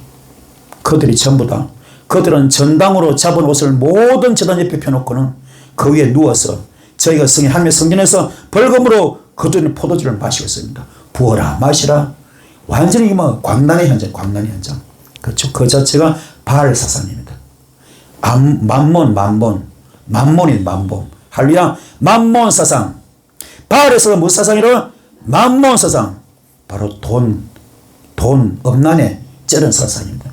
그들이 전부 다 그들은 전당으로 잡은 옷을 모든 제단 옆에 펴놓고는 그 위에 누워서 저희가 하나님의 성전에서 벌금으로 그들의 포도주를 마시고 있습니다. 부어라 마시라 완전히 광란의 현장. 그렇죠? 그 자체가 바알 사상입니다. 만몬인 만본. 할렐루야. 만몬 사상. 바알에서 무슨 사상이라? 만몬 사상. 바로 돈 음란에 쩌른 사상입니다.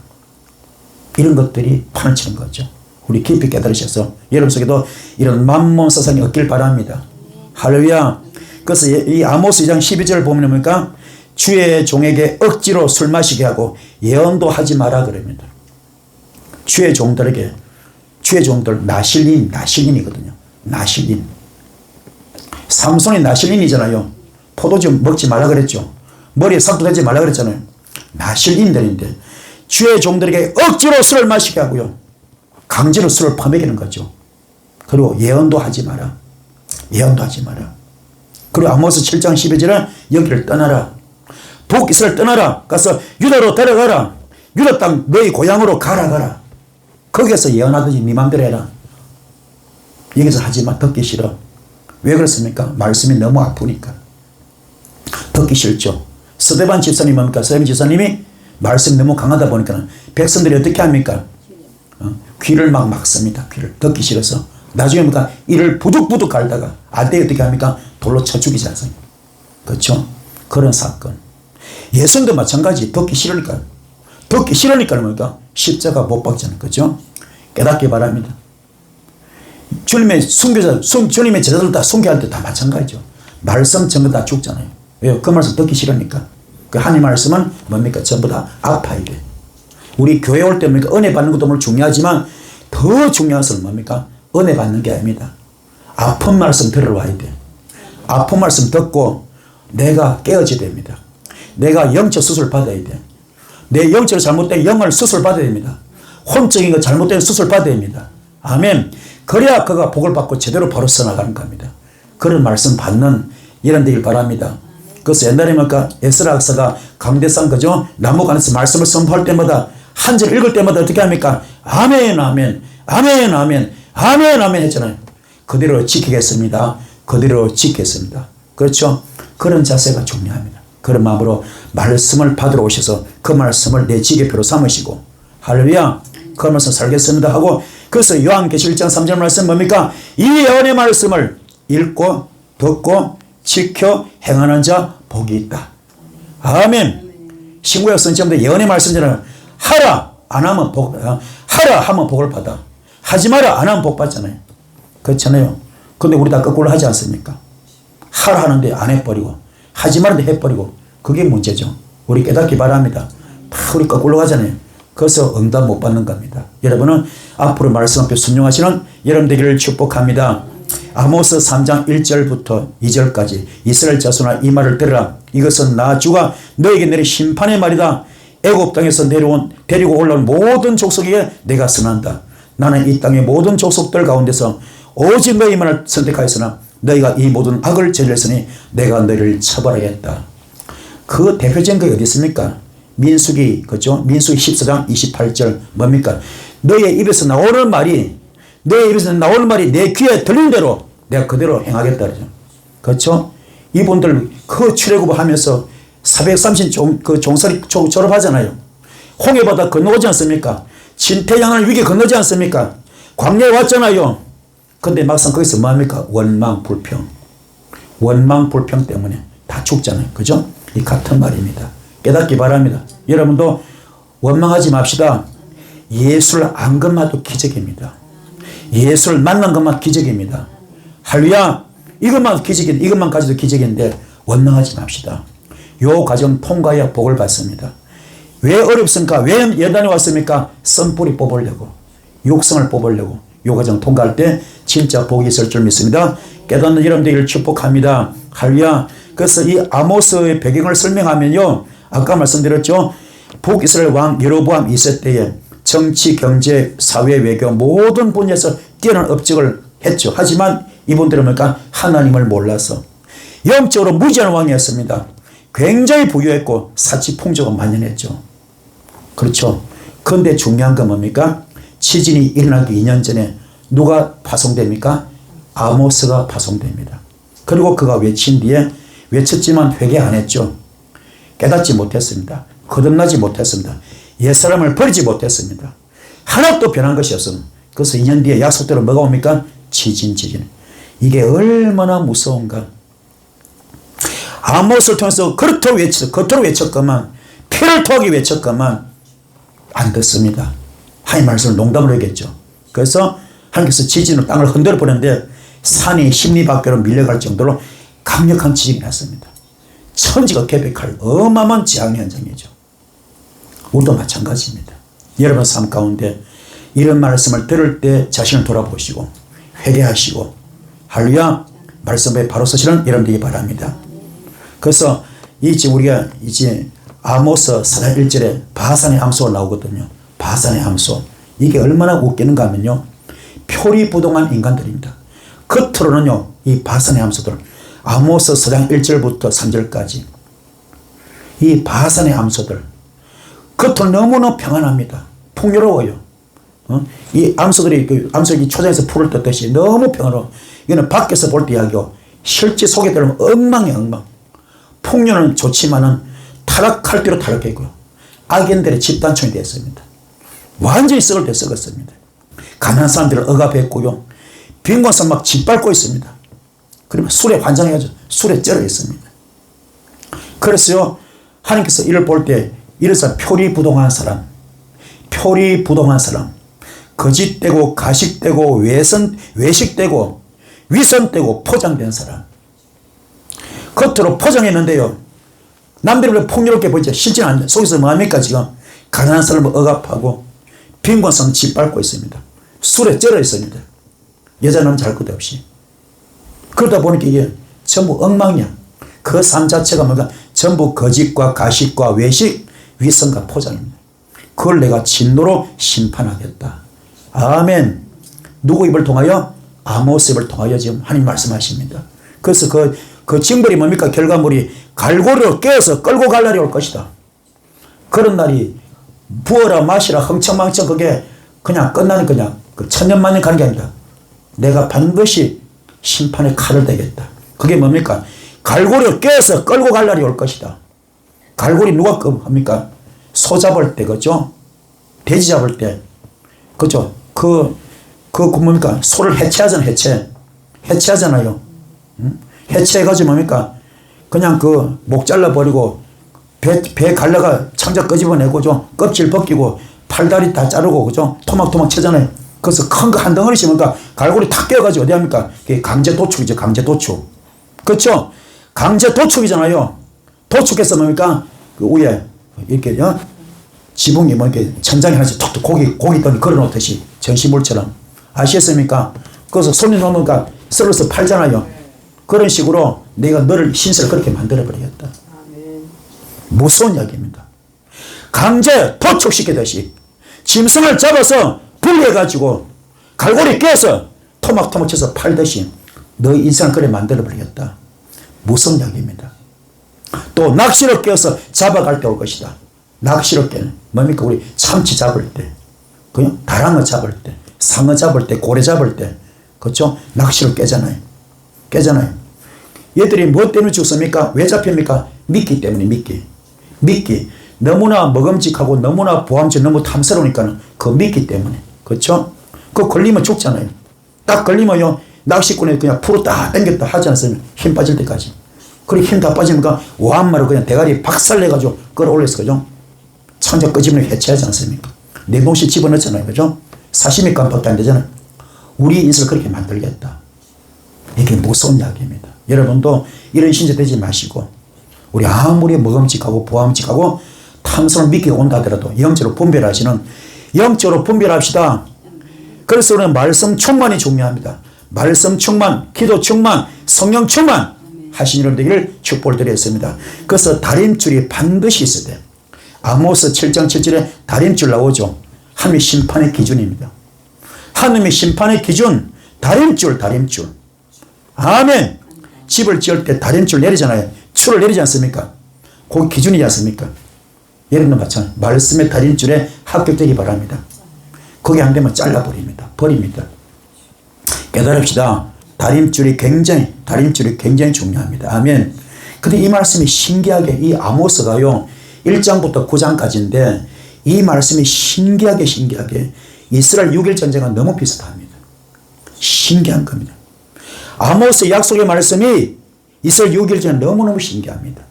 이런 것들이 판을 치는 거죠. 우리 깊이 깨달으셔서 여러분 속에도 이런 만몬 사상이 없길 바랍니다. 할렐루야. 그래서 이 아모스 2장 12절 보면 뭡니까? 주의 종에게 억지로 술 마시게 하고 예언도 하지 마라 그럽니다. 주의 종들 나실린이거든요. 나실린. 삼손이 나실린이잖아요. 포도주 먹지 말라 그랬죠. 머리에 삭도 대지 말라 그랬잖아요. 나실린들인데 주의 종들에게 억지로 술을 마시게 하고요. 강제로 술을 퍼먹이는 거죠. 그리고 예언도 하지 마라. 그리고 아모스 7장 12절에 여기를 떠나라. 북이스라엘 떠나라. 가서 유다로 데려가라. 유다 땅 너희 고향으로 가라. 거기에서 예언하든지 네 맘대로 해라. 여기서 하지마. 듣기 싫어. 왜 그렇습니까? 말씀이 너무 아프니까. 듣기 싫죠. 스데반 집사님이 뭡니까? 스데반 집사님이 말씀이 너무 강하다 보니까 백성들이 어떻게 합니까? 귀를 막 막습니다. 귀를 듣기 싫어서. 나중에 뭡니까? 이를 부득부득 갈다가 때 어떻게 합니까? 돌로 쳐 죽이지 않습니까? 그렇죠? 그런 사건. 예수님도 마찬가지. 듣기 싫으니까. 듣기 싫으니까 뭡니까? 십자가 못 박잖아요. 그렇죠? 깨닫기 바랍니다. 주님의 순교자, 주님의 제자들 다 순교할 때 다 마찬가지죠. 말씀 전부 다 죽잖아요. 왜요? 그 말씀 듣기 싫으니까. 그 하나님 말씀은 뭡니까? 전부 다 아파야 돼. 우리 교회 올 때 뭡니까? 은혜 받는 것도 물론 중요하지만 더 중요한 것은 뭡니까? 은혜 받는 게 아닙니다. 아픈 말씀 들어와야 돼. 아픈 말씀 듣고 내가 깨어져야 됩니다. 내가 영적 수술 받아야 돼. 내 영적으로 잘못된 영을 수술 받아야 됩니다. 혼적인 거 잘못된 수술 받아야 됩니다. 아멘. 그래야 그가 복을 받고 제대로 바로 써나가는 겁니다. 그런 말씀 받는 이런 되길 바랍니다. 그래서 옛날에 뭡니까? 에스라 박사가 강대상 그죠? 나무 안에서 말씀을 선포할 때마다 한 절 읽을 때마다 어떻게 합니까? 아멘 아멘 아멘 아멘 아멘 아멘 했잖아요. 그대로 지키겠습니다. 그대로 지켰습니다. 그렇죠? 그런 자세가 중요합니다. 그런 마음으로 말씀을 받으러 오셔서 그 말씀을 내 지게표로 삼으시고 할렐루야 그 말씀 살겠습니다 하고 그래서 요한계시록 1장 3절 말씀 뭡니까? 이 예언의 말씀을 읽고 듣고 지켜 행하는 자 복이 있다. 아멘. 신구약 성경도 예언의 말씀처럼 하라 안 하면 하라 하면 복을 받아. 하지 마라 안 하면 복 받잖아요. 그렇잖아요. 근데 우리 다 거꾸로 하지 않습니까? 하라 하는데 안 해버리고 하지 말는데 해버리고 그게 문제죠. 우리 깨닫기 바랍니다. 다 우리 거꾸로 가잖아요. 그래서 응답 못 받는 겁니다. 여러분은 앞으로 말씀 앞에 순종하시는 여러분 되기를 축복합니다. 아모스 3장 1절부터 2절까지 이스라엘 자손아 이 말을 들으라. 이것은 나 주가 너에게 내린 심판의 말이다. 애굽 땅에서 데리고 올라온 모든 족속에게 내가 선한다. 나는 이 땅의 모든 족속들 가운데서 오직 너희만을 선택하였으나 너희가 이 모든 악을 저질렀으니 내가 너희를 처벌하겠다. 그 대표적인 게 어디 있습니까? 민수기 그렇죠? 민수기 14장 28절 뭡니까? 너희의 입에서 나오는 말이 내 귀에 들리는 대로 내가 그대로 행하겠다 그러죠. 그렇죠? 이분들 그 출애굽하면서 430 그 종살이 졸업하잖아요. 홍해바다 건너오지 않습니까? 진태양을 위기 건너지 않습니까? 광야에 왔잖아요. 근데 막상 거기서 뭐합니까? 원망불평 때문에 다 죽잖아요. 그죠? 이 같은 말입니다. 깨닫기 바랍니다. 여러분도 원망하지 맙시다. 예수를 안 것만도 기적입니다. 예수를 만난 것만 기적입니다. 할렐루야. 이것만 기적인데 이것만 가지도 기적인데 원망하지 맙시다. 요 과정 통과해야 복을 받습니다. 왜 어렵습니까? 왜 예단에 왔습니까? 썬뿌리 뽑으려고 육성을 뽑으려고 요 과정 통과할 때 진짜 복이 있을 줄 믿습니다. 깨닫는 여러분들을 축복합니다. 할렐루야. 그래서 이 아모스의 배경을 설명하면요. 아까 말씀드렸죠. 북이스라엘 왕 여로보암 2세 때에 정치, 경제, 사회, 외교 모든 분야에서 뛰어난 업적을 했죠. 하지만 이분들은 뭡니까? 하나님을 몰라서 영적으로 무지한 왕이었습니다. 굉장히 부유했고 사치풍조가 만연했죠. 그렇죠. 그런데 중요한 건 뭡니까? 지진이 일어나기 2년 전에 누가 파송됩니까? 아모스가 파송됩니다. 그리고 그가 외친 뒤에 외쳤지만 회개 안 했죠. 깨닫지 못했습니다. 거듭나지 못했습니다. 옛사람을 버리지 못했습니다. 하나도 변한 것이 없습니다. 그래서 2년 뒤에 약속대로 뭐가 옵니까? 지진. 이게 얼마나 무서운가. 아모스를 통해서 겉으로 외쳤건만 피를 토하게 외쳤건만 안 듣습니다. 하나님 말씀을 농담으로 얘기했죠. 그래서 하나님께서 지진으로 땅을 흔들어 버렸는데 산이 심리 밖으로 밀려갈 정도로 강력한 지진이 났습니다. 천지가 개벽할 어마어마한 재앙의 현장이죠. 우리도 마찬가지입니다. 여러분 삶 가운데 이런 말씀을 들을 때 자신을 돌아보시고 회개하시고 할렐루야 말씀에 바로 서시는 여러분들이 바랍니다. 그래서 우리가 이제 아모스 4장 1절에 바산의 암소가 나오거든요. 바산의 암소. 이게 얼마나 웃기는가 하면요. 표리부동한 인간들입니다. 겉으로는요. 이 바산의 암소들 아모스 4장 1절부터 3절까지 이 바산의 암소들 겉으로 너무나 평안합니다. 풍요로워요. 이 암소들이 암소기 초장에서 풀을 뜯듯이 너무 평화로워. 이거는 밖에서 볼 때 이야기고 실제 속에 들어오면 엉망이야 엉망. 풍요는 좋지만은 타락할 대로 타락했고요. 악인들의 집단총이 되었습니다. 완전히 썩을 때 썩었습니다. 가난한 사람들을 억압했고요. 빈곤한 사람 막 짓밟고 있습니다. 그러면 술에 환장해가지고 술에 쩔어 있습니다. 그래서요, 하나님께서 이를 볼 때 이런 사람, 표리부동한 사람, 표리부동한 사람, 거짓되고 가식되고 외식되고 위선되고 포장된 사람, 겉으로 포장했는데요, 남들을 폭력롭게 보이죠. 실제는 안 돼. 속에서 뭐합니까? 지금 가난한 사람을 억압하고 빈곤한 사람을 짓밟고 있습니다. 술에 쩔어 있습니다. 여자 남자 할 것 없이. 그러다 보니까 이게 전부 엉망이야. 그 삶 자체가 뭔가 전부 거짓과 가식과 외식, 위선과 포장입니다. 그걸 내가 진노로 심판하겠다. 아멘. 누구 입을 통하여? 아모스 입을 통하여 지금 하나님 말씀하십니다. 그래서 그 징벌이 뭡니까? 결과물이 갈고리로 깨어서 끌고 갈 날이 올 것이다. 그런 날이 부어라 마시라 흥청망청 그게 그냥 끝나는 그냥 그 천년만년 가는 게 아니다. 내가 반드시 심판의 칼을 대겠다. 그게 뭡니까? 갈고리로 깨어서 끌고 갈 날이 올 것이다. 갈고리 누가 합니까? 소 잡을 때, 그죠? 돼지 잡을 때, 그죠? 뭡니까? 소를 해체하잖아요, 해체하잖아요. 해체해가지고 뭡니까? 그냥 그 목 잘라버리고, 배 갈라가 창자 끄집어내고, 좀 껍질 벗기고, 팔다리 다 자르고, 그죠? 토막토막 쳐잖아요. 그래서 큰 거 한 덩어리 심으니까 갈고리 탁 깨어가지고 어디 합니까? 그게 강제 도축이죠, 강제 도축. 그렇죠? 강제 도축이잖아요. 도축해서 뭡니까? 그 위에, 이렇게, 지붕이 뭐 이렇게 천장에 하나씩 톡톡 고기 떠니 걸어놓듯이 전시물처럼. 아시겠습니까? 그래서 손이 놓으니까 썰어서 팔잖아요. 그런 식으로 내가 너를 신세를 그렇게 만들어버리겠다. 무서운 이야기입니다. 강제 도축시키듯이 짐승을 잡아서 분리해가지고 갈고리 깨서 토막토막 쳐서 팔듯이 너의 인생을 그래 만들어버리겠다. 무서운 이야기입니다. 또 낚시로 깨어서 잡아갈 때 올 것이다. 낚시로 깨는 뭡니까? 우리 참치 잡을 때, 그냥 다랑어 잡을 때, 상어 잡을 때, 고래 잡을 때, 그렇죠? 낚시로 깨잖아요. 얘들이 뭐 때문에 죽습니까? 왜 잡힙니까? 미끼 때문에. 미끼. 너무나 먹음직하고 너무나 보암직 너무 탐스러우니까 그 미끼 때문에. 그렇죠? 그거 걸리면 죽잖아요. 딱 걸리면요, 낚시꾼이 그냥 풀어 딱 당겼다 하지 않습니까? 힘 빠질 때까지. 그리고 힘 다 빠지니까 오한마로 그냥 대가리 박살내가지고 끌어올렸어. 그죠? 창자 끄집어 해체하지 않습니까? 냉동실 집어넣잖아요. 그죠? 사시미 깜빡도 안 되잖아요. 우리 인생을 그렇게 만들겠다. 이게 무서운 이야기입니다. 여러분도 이런 신세 되지 마시고, 우리 아무리 먹음직하고 보암직하고 탐스러운 미끼가 온다 하더라도 영적으로 분별합시다. 그래서 우리는 말씀 충만이 중요합니다. 말씀 충만, 기도 충만, 성령 충만 하신 이런 되기를 축복을 드렸습니다. 그래서 다림줄이 반드시 있어야 돼요. 아모스 7장 7절에 다림줄 나오죠. 하나님의 심판의 기준입니다. 하나님의 심판의 기준, 다림줄. 아멘. 집을 지을 때 다림줄 내리잖아요. 줄을 내리지 않습니까? 그 기준이지 않습니까? 여러분도 마찬가지. 말씀의 다림줄에 합격되기 바랍니다. 거기 안 되면 잘라버립니다. 버립니다. 깨달읍시다. 다림줄이 굉장히 중요합니다. 아멘. 근데 이 말씀이 신기하게, 이 아모스가요, 1장부터 9장까지인데, 이 말씀이 신기하게 이스라엘 6.1 전쟁과 너무 비슷합니다. 신기한 겁니다. 아모스 약속의 말씀이 이스라엘 6.1 전쟁 너무너무 신기합니다.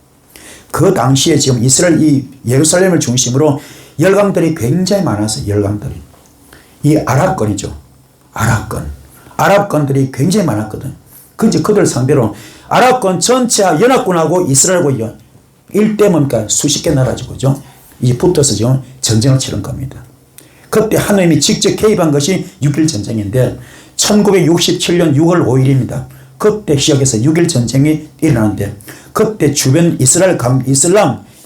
그 당시에 지금 이스라엘 이 예루살렘을 중심으로 열강들이 굉장히 많았어요. 열강들이. 이 아랍권이죠. 아랍권들이 굉장히 많았거든. 그들 상대로 아랍권 전체와 연합군하고 이스라엘하고 일대 뭡니까? 수십 개 나라죠. 그죠? 이 붙어서 지금 전쟁을 치른 겁니다. 그때 하나님이 직접 개입한 것이 6.1 전쟁인데 1967년 6월 5일입니다. 그때 시작해서 6.1 전쟁이 일어나는데 그때 주변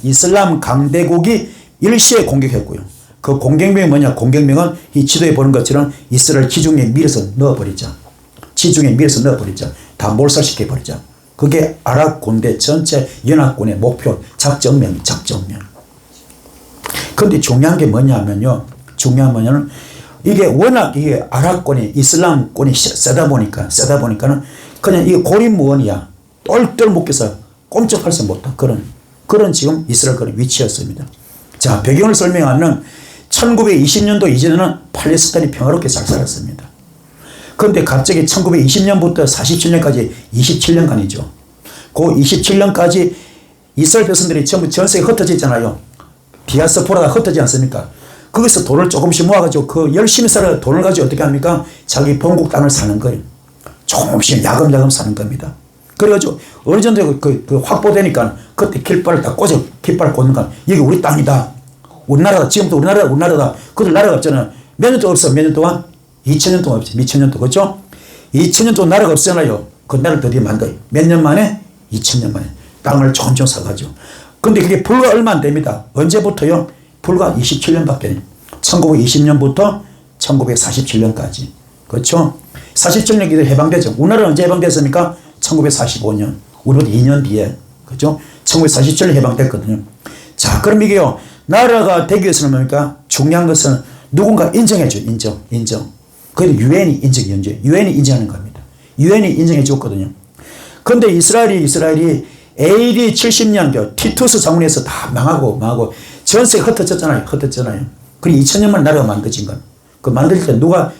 이슬람 강대국이 일시에 공격했고요. 그 공격명이 뭐냐? 공격명은 이 지도에 보는 것처럼 이스라엘 지중해에 밀어서 넣어버리자. 다 몰살시켜버리자. 그게 아랍 군대 전체 연합군의 목표, 작전명. 그런데 중요한 게 뭐냐면요. 이게 워낙 이게 아랍권이 이슬람권이 세다 보니까는 그냥 이게 고립무원이야. 똘똘 묶여서 꼼짝할 수 못한 그런 그런 지금 이스라엘 그런 위치였습니다. 자, 배경을 설명하면 1920년도 이전에는 팔레스타인이 평화롭게 잘 살았습니다. 그런데 갑자기 1920년부터 47년까지 27년간이죠. 그 27년까지 이스라엘 백성들이 전부 전 세계에 흩어졌잖아요. 디아스포라가 흩어지지 않습니까? 거기서 돈을 조금씩 모아가지고 그 열심히 살아 돈을 가지고 어떻게 합니까? 자기 본국 땅을 사는 거예요. 조금씩 야금야금 사는 겁니다. 그래가지고 어느 정도 그 확보되니까 그때 깃발을 딱 꽂아, 깃발을 꽂는 건 여기 우리 땅이다. 우리나라다. 지금부터 우리나라다. 그들 나라가 없잖아요. 몇 년 동안 없어. 몇 년 동안? 2000년 동안 없지. 2000년 동안. 그렇죠? 2000년 동안 나라가 없잖아요. 그 나라를 드디어 만들어요. 몇 년 만에? 2000년 만에. 땅을 조금 사가지고. 근데 그게 불과 얼마 안 됩니다. 언제부터요? 불과 27년밖에. 1920년부터 1947년까지. 그렇죠? 47년 기도 해방되죠. 우리나라는 언제 해방됐습니까? 1945년. 우리보다 2년 뒤에. 그렇죠? 1947년 해방됐거든요. 자, 그럼 이게요. 나라가 되기 위해서는 뭡니까? 중요한 것은 누군가 인정해줘. 인정. 그래도 유엔이 유엔이 인정하는 겁니다. 유엔이 인정해 줬거든요. 그런데 이스라엘이 AD 70년경 티투스 장군에서 다 망하고 전 세계 흩어졌잖아요. 그리고 2000년만 나라가 만들어진 건. 그 만들 때 누가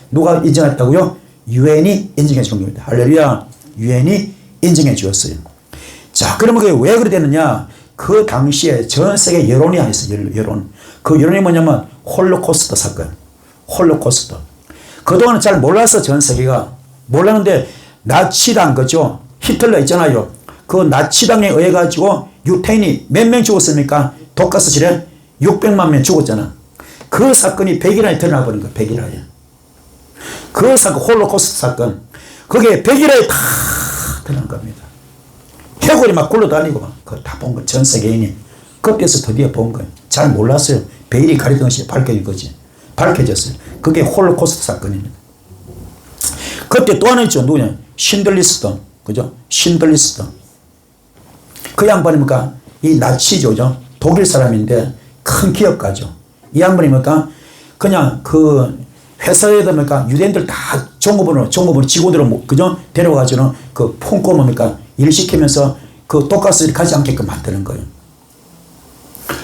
인정했다고요? 유엔이 인정해 준 겁니다. 할렐루야. 유엔이 인정해 주었어요. 자, 그러면 그게 왜 그래 되느냐? 그 당시에 전 세계 여론이 있어요. 여론. 그 여론이 뭐냐면 홀로코스트 사건. 홀로코스트. 그동안은 잘 몰라서 전 세계가 몰랐는데 나치당 그죠? 히틀러 있잖아요. 그 나치당에 의해 가지고 유태인이 몇 명 죽었습니까? 독가스실에 600만 명 죽었잖아. 그 사건이 100일안에 드러나 버린 거야. 100일안에. 그 사건 홀로코스트 사건. 그게 100일안에 다 드러난 겁니다. 해골이 막 굴러다니고 막 그거 다 본 거. 전 세계인이. 그때서 드디어 본 거예요. 잘 몰랐어요. 100일이 가리던 것이 밝혀진 거지. 밝혀졌어요. 그게 홀로코스트 사건입니다. 그때 또 하나 있죠. 누구냐? 신들리스트. 그죠? 신들리스트. 그 양반이 뭡니까? 이 나치죠. 독일 사람인데 큰 기업가죠. 이 양반이 뭡니까? 그냥 그 회사에다 뭡니까? 유대인들 다 종업원으로 직원으로 그죠? 데려가지고는 그 품고 뭡니까? 일 시키면서 그 독가스를 가지 않게끔 만드는 거예요.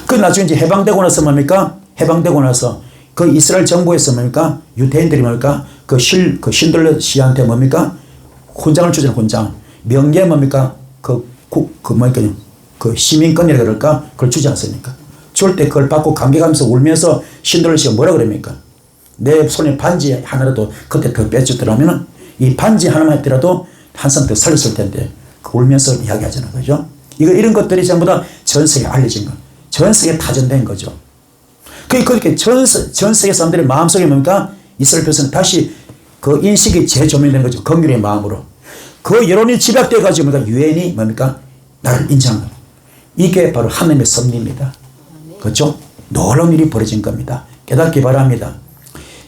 그 나중에 이제 해방되고 나서 뭡니까? 해방되고 나서 그 이스라엘 정부에서 뭡니까? 유대인들이 뭡니까? 그 신들러 씨한테 뭡니까? 훈장을 주잖아요, 훈장. 명예 뭡니까? 그 시민권이라 그럴까? 그걸 주지 않습니까? 줄 때 그걸 받고 감격하면서 울면서 신들러 씨가 뭐라 그럽니까? 내 손에 반지 하나라도 그때 더 빼주더라면은 이 반지 하나만 했더라도 한 사람 더 살렸을 텐데 그 울면서 이야기하잖아요, 그죠? 이런 것들이 전부 다 전 세계에 알려진 거. 전 세계에 타전된 거죠. 그렇게 전 세계 사람들의 마음속에 뭡니까? 이스라엘 백성은 다시 그 인식이 재조명된 거죠. 긍휼의 마음으로. 그 여론이 집약되어 가지고 뭡니까? 유엔이 뭡니까? 나를 인정한 겁니다. 이게 바로 하나님의 섭리입니다. 그렇죠? 놀라운 일이 벌어진 겁니다. 깨닫기 바랍니다.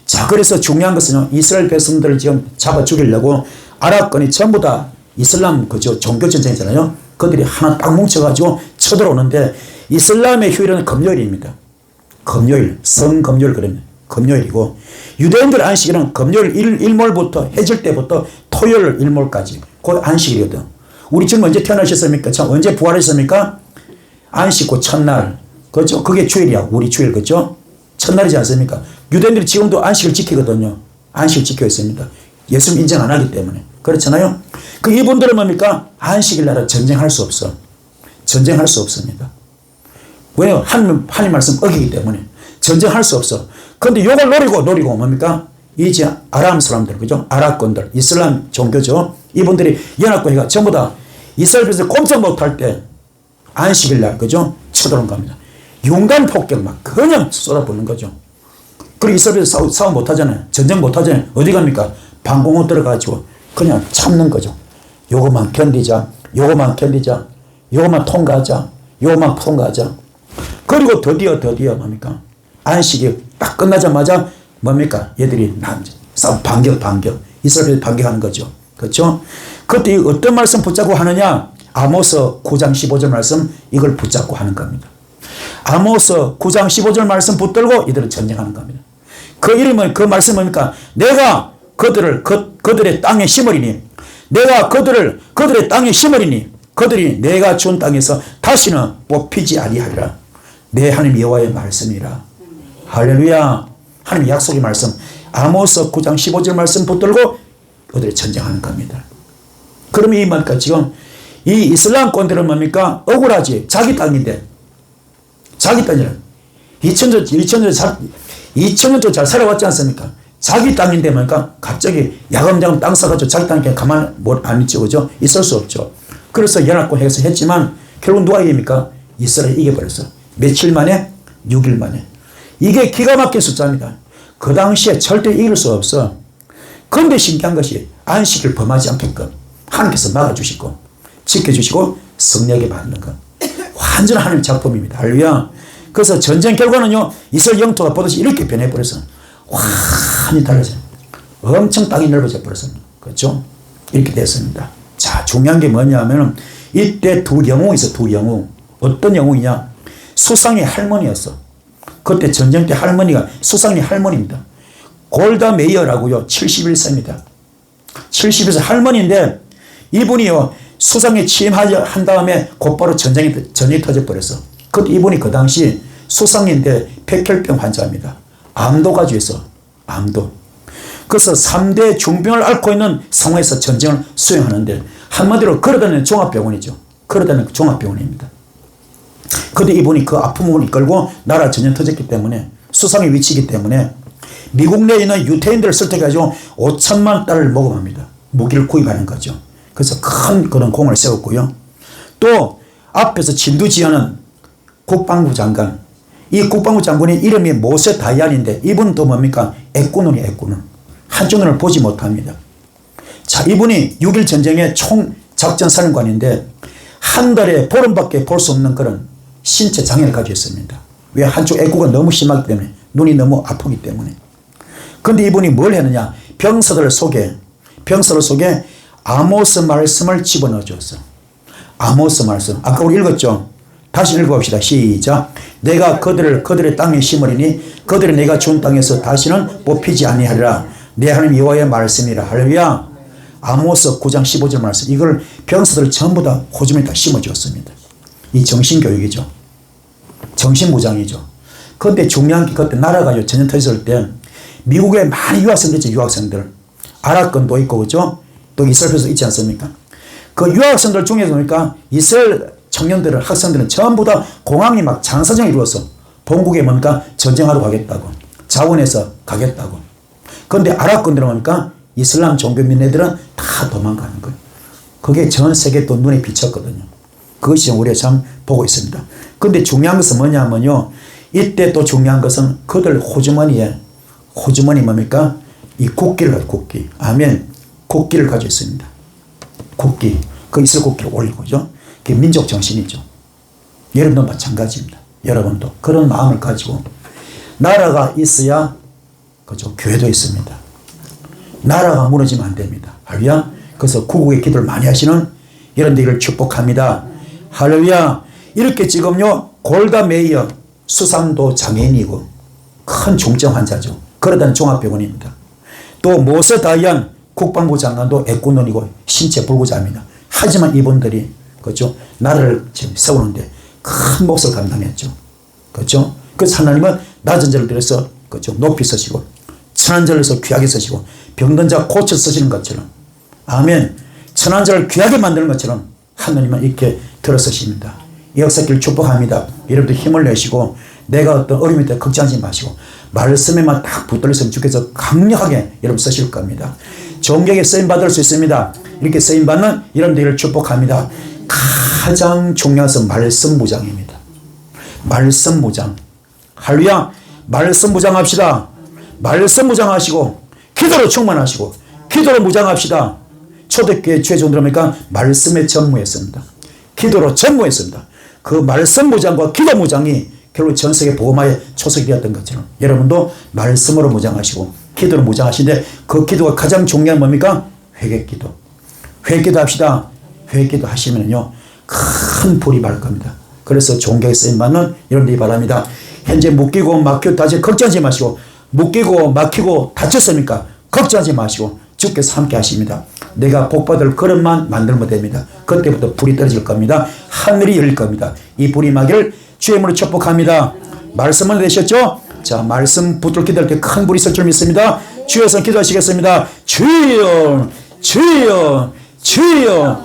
자, 그래서 중요한 것은 이스라엘 백성들을 지금 잡아 죽이려고 아랍권이 전부 다 이슬람 그죠? 종교 전쟁이잖아요. 그들이 하나 딱 뭉쳐가지고 쳐들어오는데 이슬람의 휴일은 금요일입니다. 금요일, 성금요일 그러면 금요일이고 유대인들 안식일은 금요일 일몰부터 해질 때부터 토요일 일몰까지 그 안식일이거든. 우리 지금 언제 태어나셨습니까? 참 언제 부활하셨습니까? 안식 그 첫날. 그렇죠? 그게 주일이야. 우리 주일 그렇죠? 첫날이지 않습니까? 유대인들이 지금도 안식을 지키거든요. 안식을 지키고 있습니다. 예수님 인정 안 하기 때문에. 그렇잖아요? 그 이분들은 뭡니까? 안식일 날은 전쟁할 수 없어. 전쟁할 수 없습니다. 왜요? 하나님 말씀 어기기 때문에. 전쟁할 수 없어. 그런데 요걸 노리고 뭡니까? 이제 아람 사람들, 그죠? 아랍권들, 이슬람 종교죠. 이분들이 연합국회가 전부 다 이스라엘 백성들 꼼짝 못할 때 안식일 날, 그죠? 쳐들어온 겁니다. 윤간 폭격 막 그냥 쏟아붓는 거죠. 그리고 이스라엘 백성 싸움 못하잖아요. 전쟁 못하잖아요. 어디 갑니까? 방공호 들어가지고 그냥 참는 거죠. 요것만 견디자. 요것만 통과하자. 그리고 드디어 뭡니까? 안식이 딱 끝나자마자 뭡니까? 얘들이 싸움 반격. 이스라엘이 반격하는 거죠. 그렇죠? 그때 어떤 말씀 붙잡고 하느냐? 아모스 9장 15절 말씀 이걸 붙잡고 하는 겁니다. 아모스 9장 15절 말씀 붙들고 이들은 전쟁하는 겁니다. 그 이름은 그 말씀 뭡니까? 내가 그들의 땅에 심으리니 내가 그들의 땅에 심으리니 그들이 내가 준 땅에서 다시는 뽑히지 아니하리라. 내 하나님 여호와의 말씀이라. 할렐루야. 하나님의 약속의 말씀. 아모스 9장 15절 말씀 붙들고 그들이 전쟁하는 겁니다. 그러면 이 뭡니까? 지금 이 이슬람 꼰대는 뭡니까? 억울하지. 자기 땅인데. 자기 땅이라. 2000년 좀 잘 살아왔지 않습니까? 자기 땅인데 뭡니까? 갑자기 야금야금 땅 사가지고 자기 땅에 가만 안 있죠. 그죠? 있을 수 없죠. 그래서 연합군 해서 했지만 결국 누가 이깁니까? 이스라엘이 이겨버렸어. 며칠 만에? 6일 만에. 이게 기가 막힌 숫자입니다. 그 당시에 절대 이길 수 없어. 그런데 신기한 것이 안식일 범하지 않게끔 하나님께서 막아주시고 지켜주시고 승리하게 만드는 것. 완전 하나님의 작품입니다. 할렐루야. 그래서 전쟁 결과는요, 이스라엘 영토가 보듯이 이렇게 변해버려서 완전히 달라져요. 엄청 땅이 넓어져 버렸습니다. 그렇죠? 이렇게 됐습니다. 자, 중요한 게 뭐냐면 이때 두 영웅이 있어. 두 영웅. 어떤 영웅이냐? 수상의 할머니였어. 그때 전쟁 때 할머니가 수상의 할머니입니다. 골다 메이어라고요. 71세입니다. 71세 할머니인데 이분이요, 수상에 취임한 다음에 곧바로 전쟁이 터져버렸어. 이분이 그 당시 수상인데 백혈병 환자입니다. 암도 가지고 있어. 암도. 그래서 3대 중병을 앓고 있는 상황에서 전쟁을 수행하는데 한마디로 걸어다니는 종합병원이죠. 걸어다니는 종합병원입니다. 그런데 이분이 그 아픔을 이끌고 나라 전쟁 터졌기 때문에 수상의 위치이기 때문에 미국 내에 있는 유태인들을 설득해가지고 5천만 달러를 모금합니다. 무기를 구입하는 거죠. 그래서 큰 그런 공을 세웠고요. 또 앞에서 진두지휘하는 국방부 장관, 이 국방부 장군의 이름이 모세 다이안인데 이분은 또 뭡니까? 애꾸눈이 애꾸눈. 한쪽 눈을 보지 못합니다. 자, 이분이 6.1 전쟁의 총작전사령관인데 한 달에 보름밖에 볼 수 없는 그런 신체 장애를 가지고 있습니다. 왜? 한쪽 애꾸가 너무 심하기 때문에, 눈이 너무 아프기 때문에. 그런데 이분이 뭘 했느냐? 병사들 속에 아모스 말씀을 집어넣어 줬어. 아모스 말씀. 아까 우리 읽었죠? 다시 읽어봅시다. 시작. 내가 그들의 땅에 심으리니 그들이 내가 준 땅에서 다시는 뽑히지 아니하리라. 내 하나님 여호와의 말씀이라. 할렐루야. 아모스 9장 15절 말씀. 이걸 병사들 전부 다 호주머니에 다 심어주었습니다. 이 정신교육이죠. 정신무장이죠. 그런데 중요한 게 그때 나라가 전쟁 터졌을 때 미국에 많이 유학생들 있죠. 유학생들. 아랍권도 있고 그죠? 또 이스라엘에서 있지 않습니까? 그 유학생들 중에서 보니까 이스라엘 청년들은, 학생들은 전부 다 공항이 막 장사정이 이루어서 본국에 뭡니까? 전쟁하러 가겠다고. 자원해서 가겠다고. 그런데 아랍권들은 뭡니까? 이슬람 종교민애들은 다 도망가는 거예요. 그게 전 세계 또 눈에 비쳤거든요. 그것이 우리가 참 보고 있습니다. 그런데 중요한 것은 뭐냐면요. 이때 또 중요한 것은 그들 호주머니 뭡니까? 이 국기를 가지고 국기. 아멘. 국기를 가지고 있습니다. 국기. 그 이스라엘 국기를 올리고, 그죠? 그게 민족 정신이죠. 여러분도 마찬가지입니다. 여러분도 그런 마음을 가지고 나라가 있어야, 그죠? 교회도 있습니다. 나라가 무너지면 안 됩니다. 할렐루야. 그래서 구국의 기도를 많이 하시는 여러분들을 축복합니다. 할렐루야. 이렇게 지금요, 골다 메이어 수상도 장애인이고 큰 중증 환자죠. 그러다는 종합병원입니다. 또 모세 다이안 국방부 장관도 애꾸눈이고 신체 불구자입니다. 하지만 이분들이, 그렇죠? 나라를 지금 세우는데 큰 몫을 감당했죠. 그렇죠? 그래서 하나님은 낮은 자를 들여서, 그렇죠? 높이 쓰시고 천한 자를 서 귀하게 쓰시고 병든 자 고쳐 쓰시는 것처럼, 아멘. 천한 자를 귀하게 만드는 것처럼 하나님은 이렇게 들어 쓰십니다. 이 역사길 축복합니다. 여러분들 힘을 내시고 내가 어떤 어려움이 때 걱정하지 마시고 말씀에만 딱 붙들렸으면 주께서 강력하게 여러분 쓰실 겁니다. 존경에 쓰임받을 수 있습니다. 이렇게 쓰임받는 여러분들을 축복합니다. 가장 중요한 것은 말씀 무장입니다. 말씀 무장. 할렐루야. 말씀 무장합시다. 말씀 무장하시고 기도로 충만하시고 기도로 무장합시다. 초대교회 최종들입니까? 말씀에 전무했습니다. 기도로 전무했습니다. 그 말씀 무장과 기도 무장이 결국 전 세계 복음화의 초석이 되었던 것처럼 여러분도 말씀으로 무장하시고 기도로 무장하시는데 그 기도가 가장 중요한 뭡니까? 회개기도. 회개기도 합시다. 회개기도 하시면요 큰 불이 발 겁니다. 그래서 종교에 쓰임받는 여러분들이 바랍니다. 현재 묶이고 막히고 다시 걱정하지 마시고, 묶이고 막히고 다쳤습니까? 걱정하지 마시고 주께서 함께 하십니다. 내가 복받을 그릇만 만들면 됩니다. 그때부터 불이 떨어질 겁니다. 하늘이 열릴 겁니다. 이 불이 임하기를 주의 이름으로 축복합니다. 말씀을 내셨죠? 자, 말씀 붙들 기도할 때 큰 불이 있을 줄 믿습니다. 주여서 기도하시겠습니다. 주여, 주여, 주여.